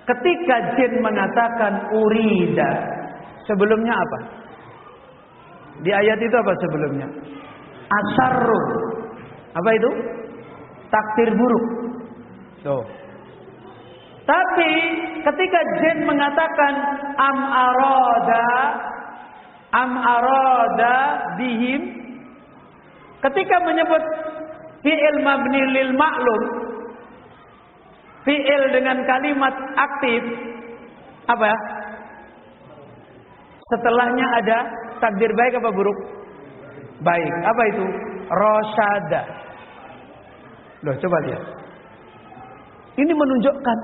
Ketika jin mengatakan urida, sebelumnya apa? Di ayat itu apa sebelumnya? Asarru. Apa itu? Takdir buruk. Tuh. Tapi ketika jin mengatakan am arada bihim, ketika menyebut fi'il mabni lil ma'lum, fi'il dengan kalimat aktif, apa ya? Setelahnya ada takdir baik apa buruk? Baik. Apa itu? Rosyada. Loh, coba lihat. Ini menunjukkan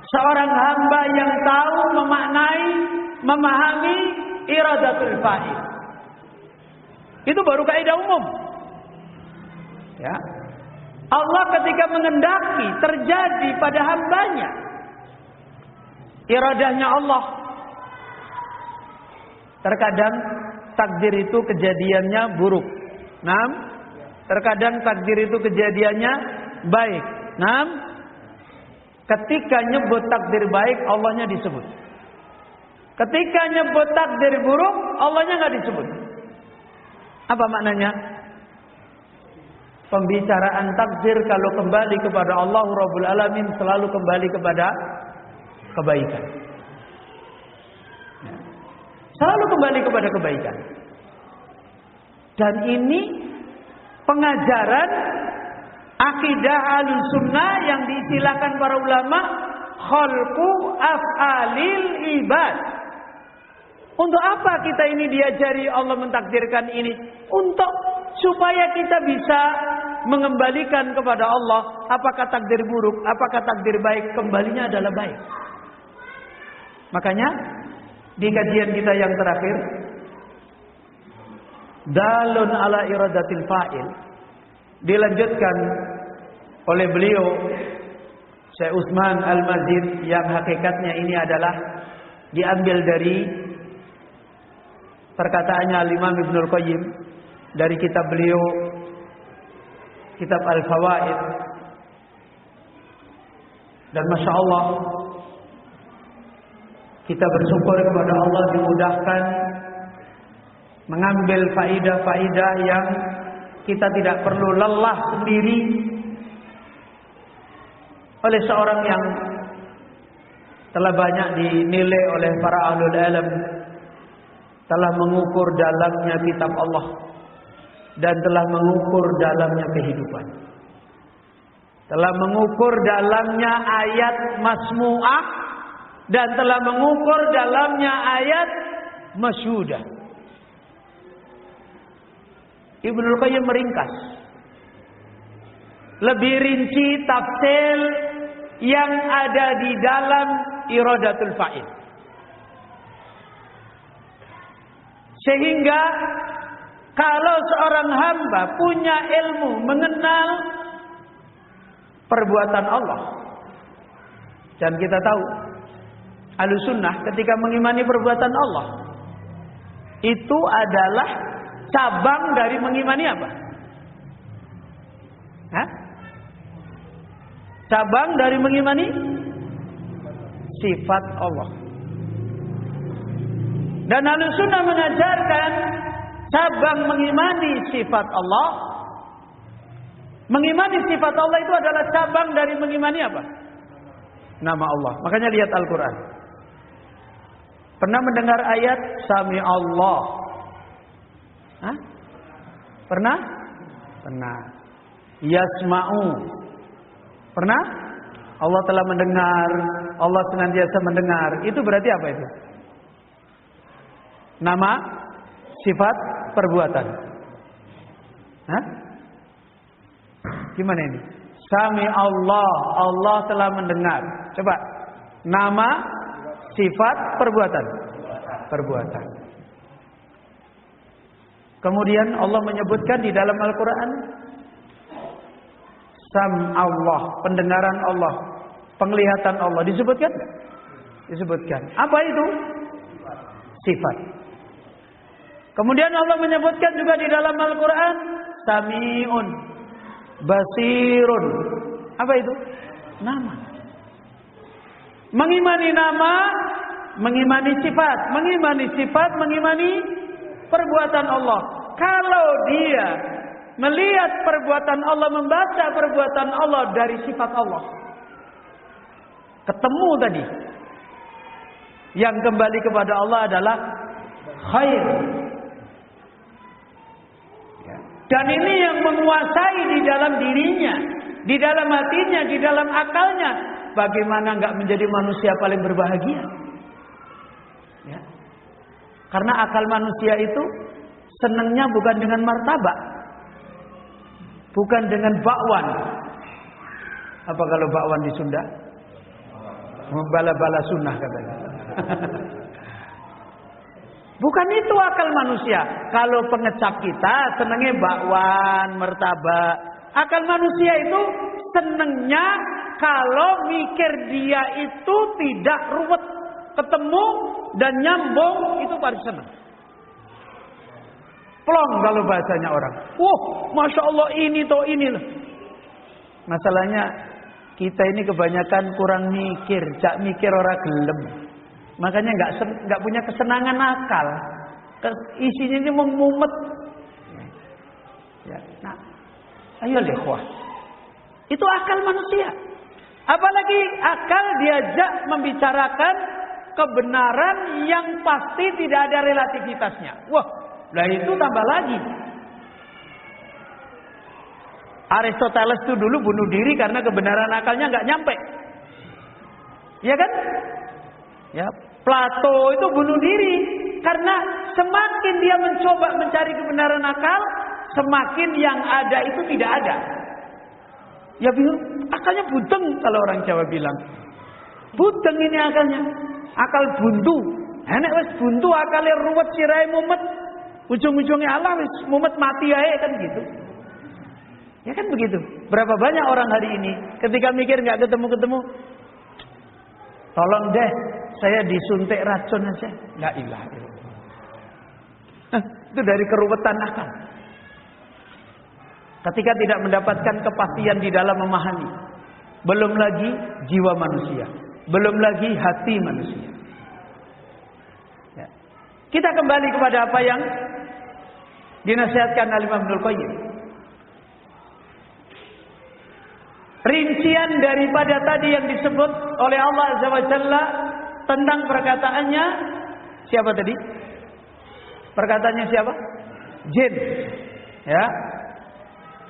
seorang hamba yang tahu memaknai, memahami iradatul fa'il. Itu baru kaidah umum. Ya. Allah ketika mengendaki terjadi pada hambanya iradahnya Allah. Terkadang takdir itu kejadiannya buruk. Terkadang takdir itu kejadiannya baik. Ketika nyebut takdir baik Allahnya disebut. Ketika nyebut takdir buruk Allahnya nggak disebut. Apa maknanya? Pembicaraan takdir kalau kembali kepada Allah Rabbul Alamin selalu kembali kepada kebaikan. Selalu kembali kepada kebaikan. Dan ini pengajaran akidah Ahlussunnah yang diistilahkan para ulama khalqu af'alil ibad. Untuk apa kita ini diajari Allah mentakdirkan ini? Untuk supaya kita bisa mengembalikan kepada Allah. Apakah takdir buruk, apakah takdir baik, kembalinya adalah baik. Makanya di kajian kita yang terakhir, dalun ala iradatil fa'il, dilanjutkan oleh beliau Syekh Utsman Al-Mazid, yang hakikatnya ini adalah diambil dari perkataannya Al-Imam Ibnul Qayyim dari kitab beliau, kitab Al-Fawaid. Dan Masya Allah, kita bersyukur kepada Allah dimudahkan mengambil faidah-faidah yang kita tidak perlu lelah sendiri oleh seorang yang telah banyak dinilai oleh para ahlul ilm, telah mengukur dalamnya kitab Allah dan telah mengukur dalamnya kehidupan, telah mengukur dalamnya ayat masmu'ah dan telah mengukur dalamnya ayat masyhuda. Ibnul Qayyim meringkas. Lebih rinci tafsir yang ada di dalam iradatul fa'il. Sehingga kalau seorang hamba punya ilmu mengenal perbuatan Allah, dan kita tahu Ahlussunnah ketika mengimani perbuatan Allah itu adalah cabang dari mengimani apa? Hah? Cabang dari mengimani sifat Allah. Dan Ahlussunnah mengajarkan cabang mengimani sifat Allah. Mengimani sifat Allah itu adalah cabang dari mengimani apa? Nama Allah. Makanya lihat Al-Quran. Pernah mendengar ayat Sami Allah? Hah? Pernah? Pernah. Yasma'u. Pernah? Allah telah mendengar. Allah senantiasa mendengar. Itu berarti apa itu? Nama, sifat, perbuatan. Hah? Gimana ini? Sami Allah. Allah telah mendengar. Coba. Nama, sifat, perbuatan. Perbuatan. Kemudian Allah menyebutkan di dalam Al-Quran. Sam Allah. Pendengaran Allah. Penglihatan Allah. Disebutkan? Disebutkan. Apa itu? Sifat. Kemudian Allah menyebutkan juga di dalam Al-Quran. Sami'un. Basirun. Apa itu? Nama. Mengimani nama, mengimani sifat. Mengimani sifat, mengimani perbuatan Allah. Kalau dia melihat perbuatan Allah, membaca perbuatan Allah dari sifat Allah, ketemu tadi. Yang kembali kepada Allah adalah khair. Dan ini yang menguasai di dalam dirinya, di dalam hatinya, di dalam akalnya. Bagaimana enggak menjadi manusia paling berbahagia? Ya. Karena akal manusia itu senangnya bukan dengan martabak, bukan dengan bakwan. Apa kalau bakwan di Sunda? Bala-bala sunnah katanya. Bukan itu akal manusia. Kalau pengecap kita senangnya bakwan, martabak. Akal manusia itu senangnya kalau mikir dia itu tidak ruwet, ketemu dan nyambung, itu paling senang. Plong kalau bahasanya orang. Masya Allah ini toh ini loh. Masalahnya kita ini kebanyakan kurang mikir, jak mikir orang gelem. Makanya nggak punya kesenangan akal. Isinya ini memumet. Ya, nah, ayo ikhwah. Itu akal manusia. Apalagi akal diajak membicarakan kebenaran yang pasti tidak ada relativitasnya. Wah, lah itu tambah lagi. Aristoteles itu dulu bunuh diri karena kebenaran akalnya nggak nyampe. Ya kan? Ya, Plato itu bunuh diri karena semakin dia mencoba mencari kebenaran akal, semakin yang ada itu tidak ada. Ya akalnya bunteng kalau orang Jawa bilang. Bunteng ini akalnya. Akal buntu. Enek wis buntu akalnya ruwet sirahe mumet. Ujung-ujungnya Allah wis mumet mati ae kan gitu. Ya kan begitu. Berapa banyak orang hari ini ketika mikir enggak ketemu-ketemu, tolong deh saya disuntik racun aja. La ilaha illallah. Itu dari keruwetan akal. Ketika tidak mendapatkan kepastian di dalam memahami. Belum lagi jiwa manusia. Belum lagi hati manusia. Ya. Kita kembali kepada apa yang dinasihatkan oleh Imam Ibnul Qayyim. Rincian daripada tadi yang disebut oleh Allah Azza wa Jalla tentang perkataannya siapa tadi? Perkataannya siapa? Jin. Ya.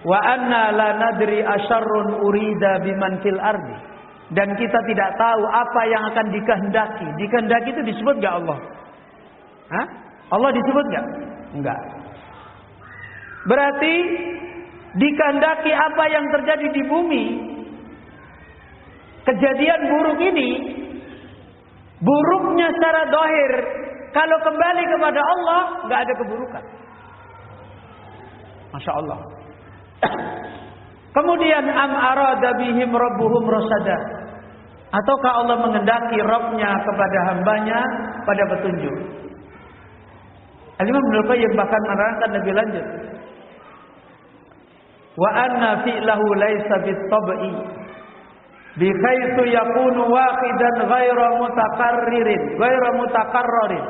Wa anna la nadri asyarrun urida biman fil ardi. Dan kita tidak tahu apa yang akan dikehendaki. Dikehendaki itu disebut enggak Allah? Hah? Allah disebut nggak? Enggak. Berarti dikehendaki apa yang terjadi di bumi, kejadian buruk ini, buruknya secara zahir, kalau kembali kepada Allah nggak ada keburukan. Masya Allah. Kemudian am arada bihim rabbuhum rasada. Ataukah Allah mengendaki Rabbnya kepada hambanya pada petunjuk? Al-Imam Ibnu Qayyim bahkan menerangkan lebih lanjut. Wa anna fi'lahu laysa bit-tab'i bi haitsu yakunu waqidan ghairu mutakarririn.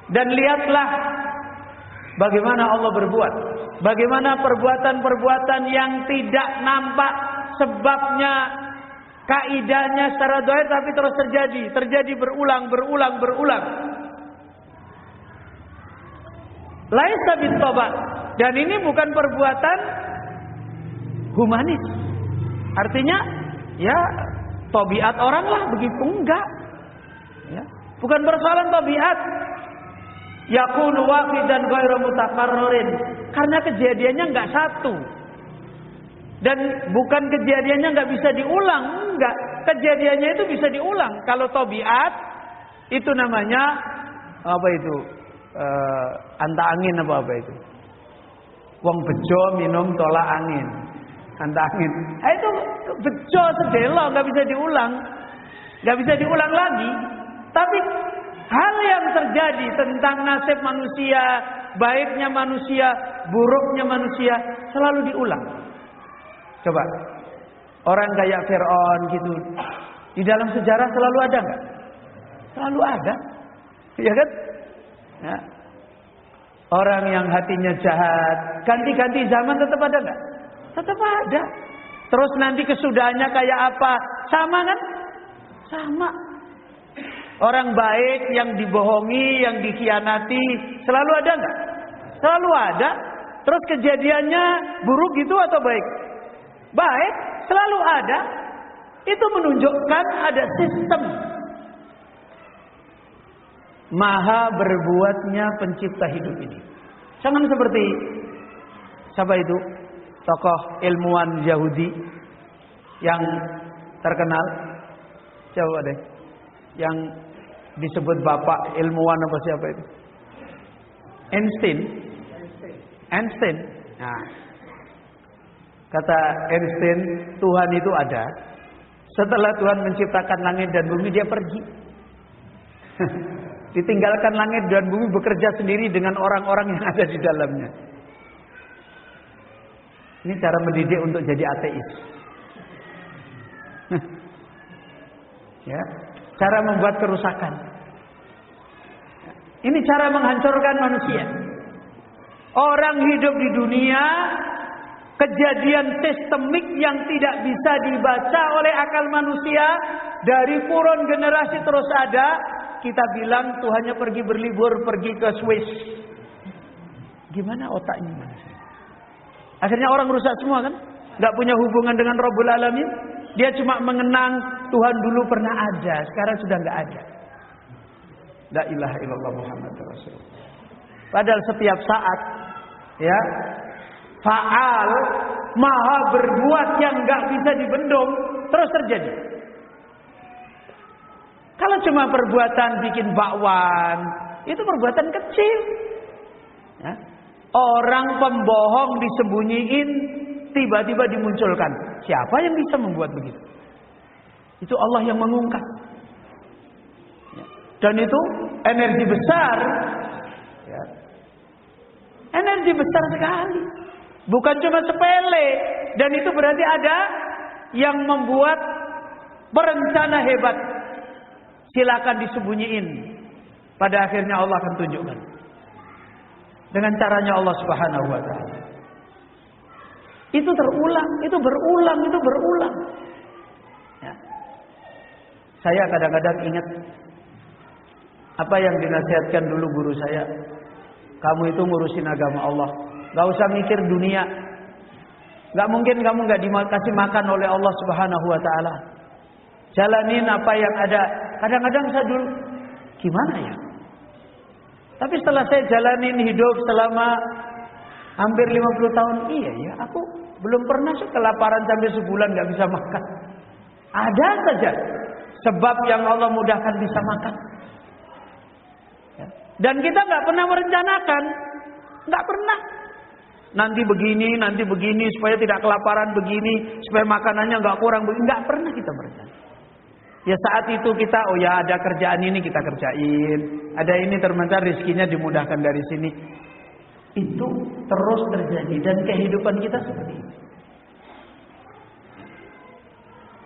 Dan lihatlah bagaimana Allah berbuat. Bagaimana perbuatan-perbuatan yang tidak nampak sebabnya, kaidahnya secara zahir tapi terus terjadi berulang. Laisa bit-tab', dan ini bukan perbuatan humanis. Artinya ya tabiat orang lah begitu, enggak. Ya, bukan persoalan tabiat. Yakunu waqidan ghairu mutakarririn, karena kejadiannya enggak satu. Dan bukan kejadiannya enggak bisa diulang, enggak. Kejadiannya itu bisa diulang. Kalau tabiat itu namanya apa itu? Anta angin apa itu? Wong bejo minum tolak angin. Anta angin. Itu bejo sedelo, enggak bisa diulang. Enggak bisa diulang lagi. Tapi hal yang terjadi tentang nasib manusia, baiknya manusia, buruknya manusia selalu diulang. Coba, orang kayak Fir'aun gitu, di dalam sejarah selalu ada nggak? Selalu ada, ya kan? Ya. Orang yang hatinya jahat, ganti-ganti zaman tetap ada nggak? Tetap ada. Terus nanti kesudahannya kayak apa? Sama kan? Sama. Orang baik yang dibohongi, yang dikhianati, selalu ada nggak? Selalu ada. Terus kejadiannya buruk gitu atau baik? Baik, selalu ada. Itu menunjukkan ada sistem. Maha berbuatnya pencipta hidup ini. Jangan seperti siapa itu? Tokoh ilmuwan Yahudi yang terkenal. Coba deh. Yang disebut bapak ilmuwan apa siapa itu? Einstein. Nah, kata Einstein, Tuhan itu ada. Setelah Tuhan menciptakan langit dan bumi, dia pergi. Ditinggalkan langit dan bumi, bekerja sendiri dengan orang-orang yang ada di dalamnya. Ini cara mendidik untuk jadi ateis. Ya, cara membuat kerusakan. Ini cara menghancurkan manusia. Orang hidup di dunia, kejadian sistemik yang tidak bisa dibaca oleh akal manusia, dari purun generasi terus ada. Kita bilang Tuhannya pergi berlibur, pergi ke Swiss. Gimana otaknya manusia? Akhirnya orang rusak semua kan? Gak punya hubungan dengan Rabbul Alamin. Dia cuma mengenang Tuhan dulu pernah ada, sekarang sudah gak ada. La ilaha illallah Muhammadur Rasulullah. Padahal setiap saat, ya, Fa'al, maha berbuat yang gak bisa dibendung, terus terjadi. Kalau cuma perbuatan bikin bakwan, itu perbuatan kecil. Ya. Orang pembohong disembunyiin, tiba-tiba dimunculkan. Siapa yang bisa membuat begitu? Itu Allah yang mengungkap. Ya. Dan itu energi besar. Ya. Energi besar sekali. Bukan cuma sepele. Dan itu berarti ada yang membuat berencana hebat. Silakan disembunyiin. Pada akhirnya Allah akan tunjukkan. Dengan caranya Allah Subhanahu wa ta'ala. Itu terulang, itu berulang. Ya. Saya kadang-kadang ingat apa yang dinasihatkan dulu guru saya. Kamu itu ngurusin agama Allah. Gak usah mikir dunia. Gak mungkin kamu gak dikasih makan oleh Allah Subhanahu wa ta'ala. Jalanin apa yang ada. Kadang-kadang saya dulu, gimana ya? Tapi setelah saya jalanin hidup selama hampir 50 tahun, iya ya, aku belum pernah kelaparan sampai sebulan gak bisa makan. Ada saja sebab yang Allah mudahkan bisa makan. Dan kita gak pernah merencanakan. Gak pernah. Nanti begini, supaya tidak kelaparan begini, supaya makanannya gak kurang begini. Gak pernah kita merencanakan. Ya saat itu kita, oh ya ada kerjaan ini kita kerjain. Ada ini ternyata rezekinya dimudahkan dari sini. Itu terus terjadi dan kehidupan kita seperti ini.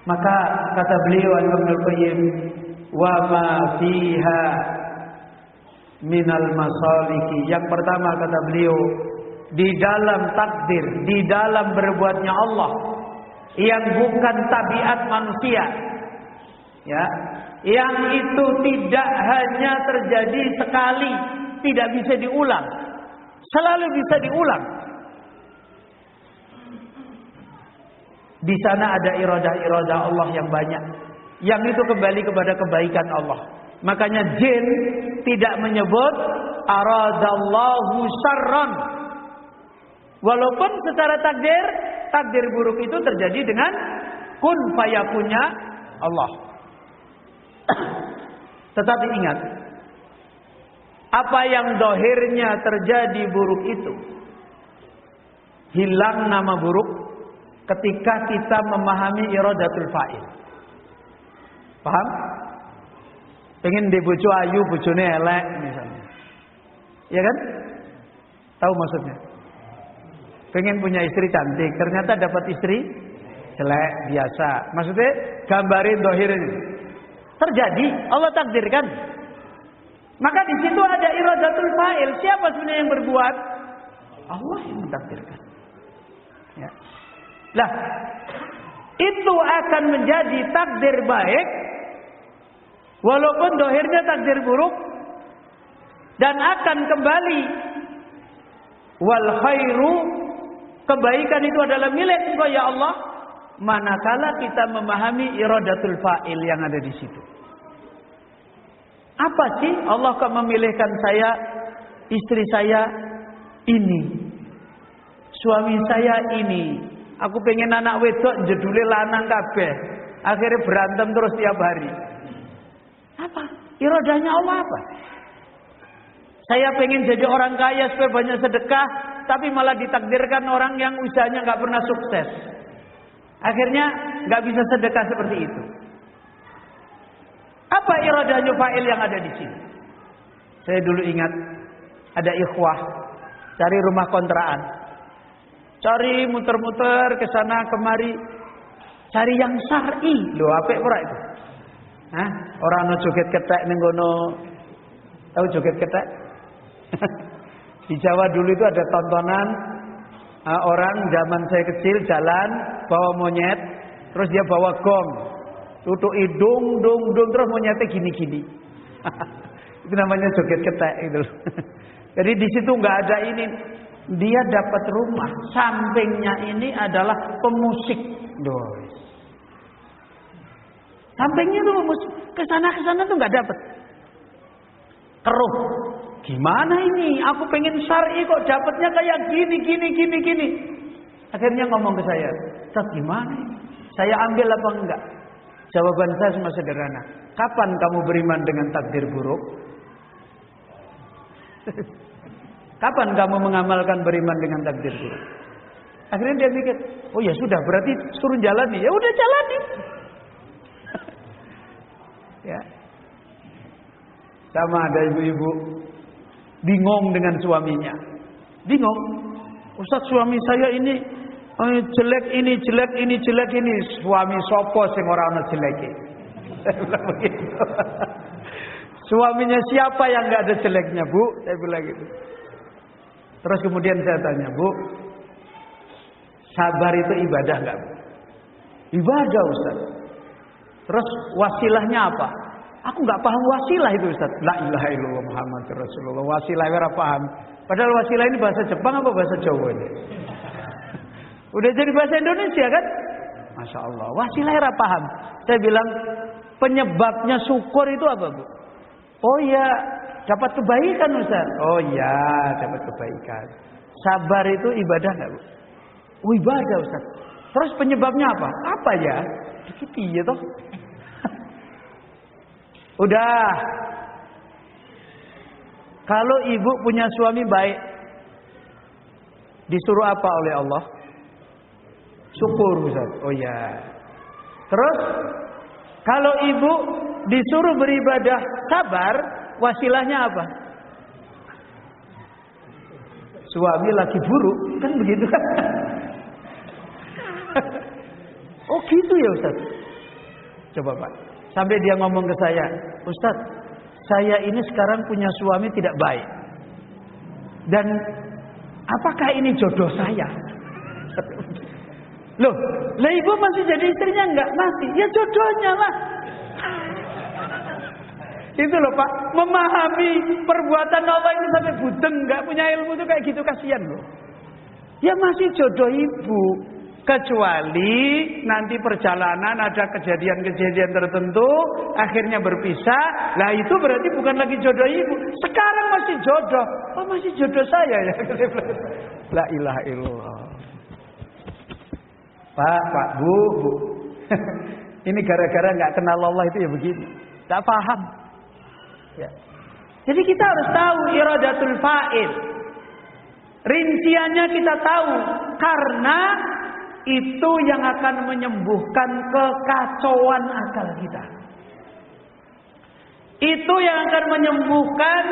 Maka kata beliau Ibnu Qayyim, wa ma fiha minal masaliki. Yang pertama kata beliau, di dalam takdir, di dalam berbuatnya Allah yang bukan tabiat manusia, ya, yang itu tidak hanya terjadi sekali, tidak bisa diulang, selalu bisa diulang. Di sana ada iradah-iradah Allah yang banyak, yang itu kembali kepada kebaikan Allah. Makanya jin tidak menyebut aradallahu syarran, walaupun secara takdir buruk itu terjadi dengan kun fayakunnya Allah. Tetapi ingat, apa yang zahirnya terjadi buruk itu hilang nama buruk ketika kita memahami iradatul fa'il. Paham? Pengen di bojo ayu, bojone elek misalnya. Ya kan? Tahu maksudnya? Pengen punya istri cantik, ternyata dapat istri jelek biasa. Maksudnya gambarin zahirin. Terjadi, Allah takdirkan. Maka di situ ada iradatul fa'il. Siapa sebenarnya yang berbuat? Allah yang mentakdirkan. Ya. Lah, itu akan menjadi takdir baik walaupun dohirnya takdir buruk, dan akan kembali wal khairu, kebaikan itu adalah milik Engkau ya Allah, manakala kita memahami iradatul fa'il yang ada di situ. Apa sih Allah kok memilihkan saya, istri saya ini, suami saya ini? Aku pengen anak wedok jedule lanang kabeh. Akhirnya berantem terus tiap hari. Apa? Iradahnya Allah apa? Saya pengen jadi orang kaya supaya banyak sedekah, tapi malah ditakdirkan orang yang usahanya nggak pernah sukses. Akhirnya nggak bisa sedekah seperti itu. Apa iradahnya fa'il yang ada di sini? Saya dulu ingat ada ikhwah cari rumah kontrakan. Cari muter-muter ke sana kemari, cari yang syar'i. Lho, apik ora itu? Hah? Ora ono joget ketek ning ngono. Tahu joget ketek? Di Jawa dulu itu ada tontonan orang zaman saya kecil jalan bawa monyet, terus dia bawa gong. Tutuk hidung, dung, terus monyetnya gini-gini. Itu namanya joget ketek itu. Jadi di situ nggak ada ini. Dia dapat rumah, sampingnya ini adalah pemusik. Dois. Sampingnya tuh pemusik. Kesana tuh nggak dapat. Keruh. Gimana ini? Aku pengen syar'i kok dapatnya kayak gini. Akhirnya ngomong ke saya, "Ustaz, gimana ini? Saya ambil apa enggak?" Jawaban saya cuma sederhana. Kapan kamu beriman dengan takdir buruk? Kapan kamu mengamalkan beriman dengan takdir buruk? Akhirnya dia mikir, oh ya sudah, berarti turun jalani. Ya udah jalani. Ya. Sama ada ibu-ibu bingung dengan suaminya. Bingung. Ustaz, suami saya ini jelek ini. Suami sopo sing ora ana jeleke. Saya bilang begitu. Suaminya siapa yang enggak ada jeleknya, Bu? Saya bilang gitu. Terus kemudian saya tanya, Bu, sabar itu ibadah enggak, Bu? Ibadah, Ustaz. Terus wasilahnya apa? Aku enggak paham wasilah itu, Ustaz. La ilaha illallah Muhammadur Rasulullah. Wasilah ora paham. Padahal wasilah ini bahasa Jepang apa bahasa Jawa ini? Udah jadi bahasa Indonesia kan? Masya Allah. Wasilah ora paham. Saya bilang, penyebabnya syukur itu apa, Bu? Oh ya, dapat kebaikan Ustaz. Oh iya, dapat kebaikan. Sabar itu ibadah enggak, Bu? Oh, ibadah Ustaz. Terus penyebabnya apa? Apa ya? Dikit ya toh. Udah. Kalau ibu punya suami baik, disuruh apa oleh Allah? Syukur Ustaz. Oh ya. Terus kalau ibu disuruh beribadah sabar, wasilahnya apa? Suami lagi buruk, kan begitu kan? Oh gitu ya Ustaz. Coba Pak. Sampai dia ngomong ke saya, Ustaz, saya ini sekarang punya suami tidak baik. Dan apakah ini jodoh saya? Loh, lah ibu masih jadi istrinya enggak? Masih. Ya jodohnya lah. Itu loh Pak, memahami perbuatan Allah ini sampai budeng, enggak punya ilmu itu kayak gitu, kasihan loh. Ya masih jodoh ibu. Kecuali nanti perjalanan ada kejadian-kejadian tertentu, akhirnya berpisah. Lah itu berarti bukan lagi jodoh ibu. Sekarang masih jodoh. Oh masih jodoh saya ya. La ilaha illallah. Pak, Bu. Ini gara-gara nggak kenal Allah itu ya begini. Tak paham. Ya. Jadi kita harus tahu iradatul fa'il. Rinciannya kita tahu karena itu yang akan menyembuhkan kekacauan akal kita. Itu yang akan menyembuhkan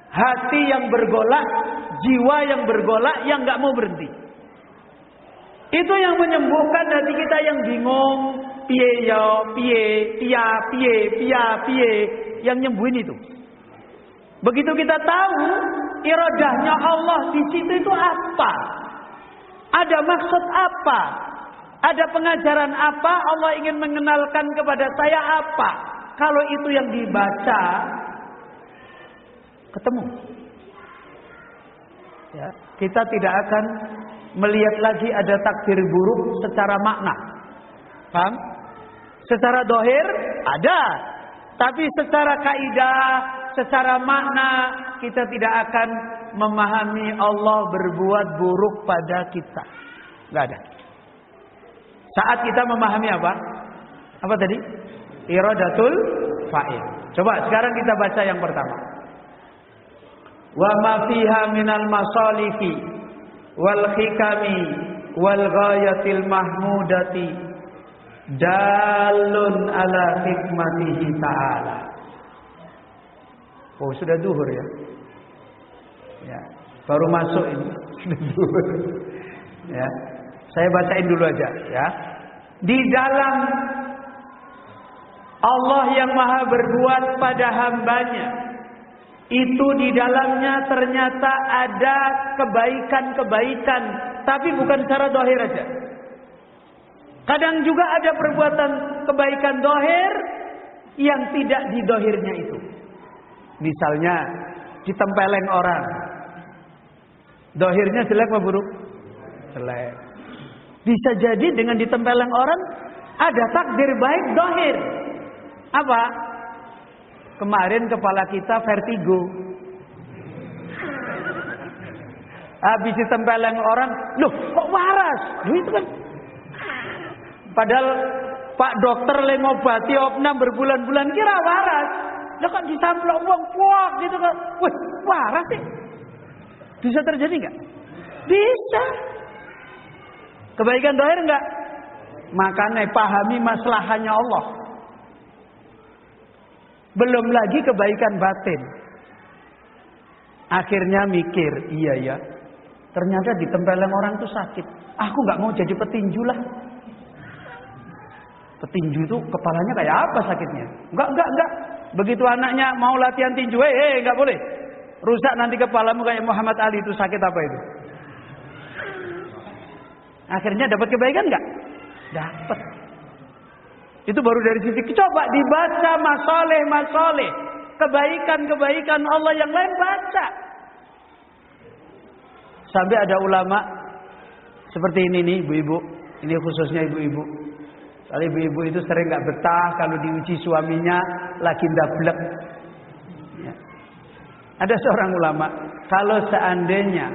hati yang bergolak, jiwa yang bergolak, yang nggak mau berhenti. Itu yang menyembuhkan hati kita yang bingung, piye, yang nyembuhin itu. Begitu kita tahu iradahnya Allah di situ itu apa? Ada maksud apa? Ada pengajaran apa? Allah ingin mengenalkan kepada saya apa? Kalau itu yang dibaca, ketemu. Ya, kita tidak akan melihat lagi ada takdir buruk secara makna. Paham? Secara dohir ada. Tapi secara kaidah, secara makna, kita tidak akan memahami Allah berbuat buruk pada kita. Tidak ada. Saat kita memahami apa? Apa tadi? Iradatul fa'il. Coba sekarang kita baca yang pertama. Wa ma fiha minal masalihi wal hikami wal ghayatil mahmudati dalun ala hikmatihi ta'ala. Oh sudah zuhur ya. Ya, baru masuk ini. Sudah zuhur. Ya. Saya bacain dulu aja ya. Di dalam Allah yang maha berbuat pada hambanya, itu di dalamnya ternyata ada kebaikan-kebaikan, tapi bukan secara dohir aja. Kadang juga ada perbuatan kebaikan dohir yang tidak di dohirnya itu. Misalnya ditempeleng orang, dohirnya jelek apa buruk? Jelek. Bisa jadi dengan ditempeleng orang ada takdir baik dohir. Apa? Kemarin kepala kita vertigo. Habis ditempeleng orang, loh kok waras? Loh itu kan. Padahal Pak dokter le ngobati opnam berbulan-bulan kira waras. Loh kan disamplok uang puak gitu kan. Wih, waras sih. Bisa terjadi enggak? Bisa. Kebaikan dohir enggak? Makanya pahami maslahannya Allah. Belum lagi kebaikan batin. Akhirnya mikir, iya ya. Ternyata ditempeleng orang itu sakit. Aku enggak mau jadi petinju lah. Petinju itu kepalanya kayak apa sakitnya? Enggak. Begitu anaknya mau latihan tinju, enggak boleh. Rusak nanti kepalamu kayak Muhammad Ali, itu sakit apa itu? Akhirnya dapat kebaikan enggak? Dapat. Itu baru dari sisi. Coba dibaca masoleh. Kebaikan-kebaikan Allah yang lain baca. Sampai ada ulama seperti ini nih ibu-ibu. Ini khususnya ibu-ibu. Kalau ibu-ibu itu sering gak betah kalau diuji suaminya lagi ndablek. Ya. Ada seorang ulama, kalau seandainya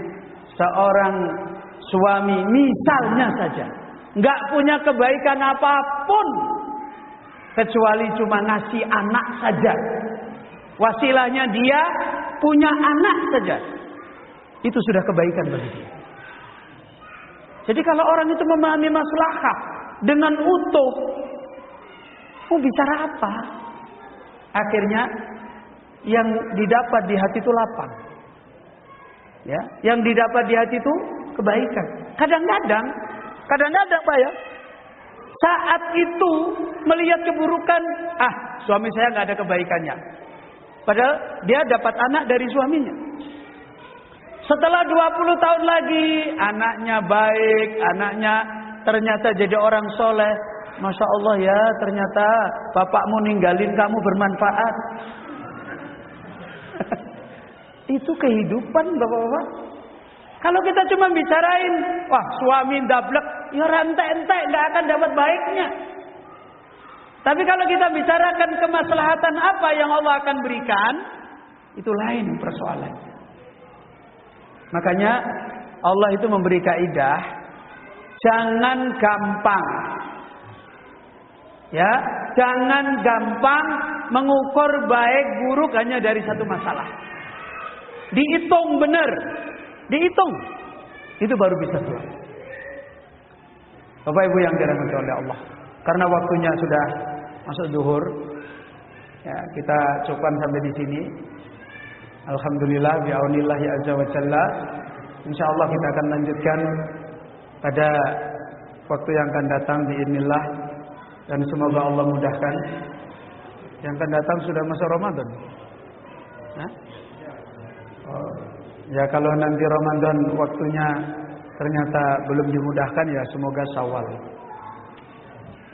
seorang suami misalnya saja nggak punya kebaikan apapun kecuali cuma ngasih anak saja, wasilahnya dia punya anak saja, itu sudah kebaikan bagi dia. Jadi kalau orang itu memahami maslahah dengan utuh, mau bicara apa? Akhirnya yang didapat di hati itu lapang. Ya, yang didapat di hati itu kebaikan. Kadang-kadang Pak ya, saat itu melihat keburukan, suami saya nggak ada kebaikannya. Padahal dia dapat anak dari suaminya. Setelah 20 tahun lagi, anaknya baik, anaknya ternyata jadi orang soleh. Masya Allah ya, ternyata bapakmu ninggalin kamu bermanfaat. Itu kehidupan bapak-bapak. Kalau kita cuma bicarain, wah suami dablek, ya rantai-rantai nggak akan dapat baiknya. Tapi kalau kita bicarakan kemaslahatan apa yang Allah akan berikan, itu lain persoalannya. Makanya Allah itu memberi kaidah, jangan gampang, ya, jangan gampang mengukur baik buruk hanya dari satu masalah. Dihitung benar, dihitung, itu baru bisa keluar. Bapak Ibu yang dirahmati oleh Allah, karena waktunya sudah masuk zuhur, ya, kita cukupkan sampai di sini. Alhamdulillah bi'aunillahi azza wa jalla. Insyaallah kita akan lanjutkan pada waktu yang akan datang biidznillah, dan semoga Allah mudahkan. Yang akan datang sudah masuk Ramadan. Ya kalau nanti Ramadan waktunya ternyata belum dimudahkan, ya semoga Syawal.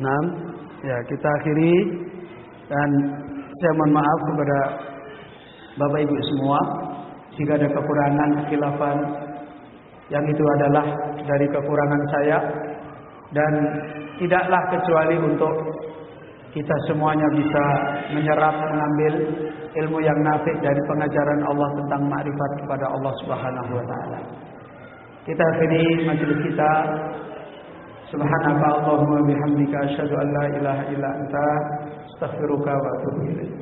Nah, ya kita akhiri, dan saya mohon maaf kepada Bapak Ibu semua jika ada kekurangan, kekhilafan, yang itu adalah dari kekurangan saya, dan tidaklah kecuali untuk kita semuanya bisa menyerap, mengambil ilmu yang nafi' dari pengajaran Allah tentang makrifat kepada Allah Subhanahu wa taala. Kita akhiri majelis kita. Subhanaka Allahumma bihamdika asyhadu an la ilaha illa anta astaghfiruka wa atubu ilaik.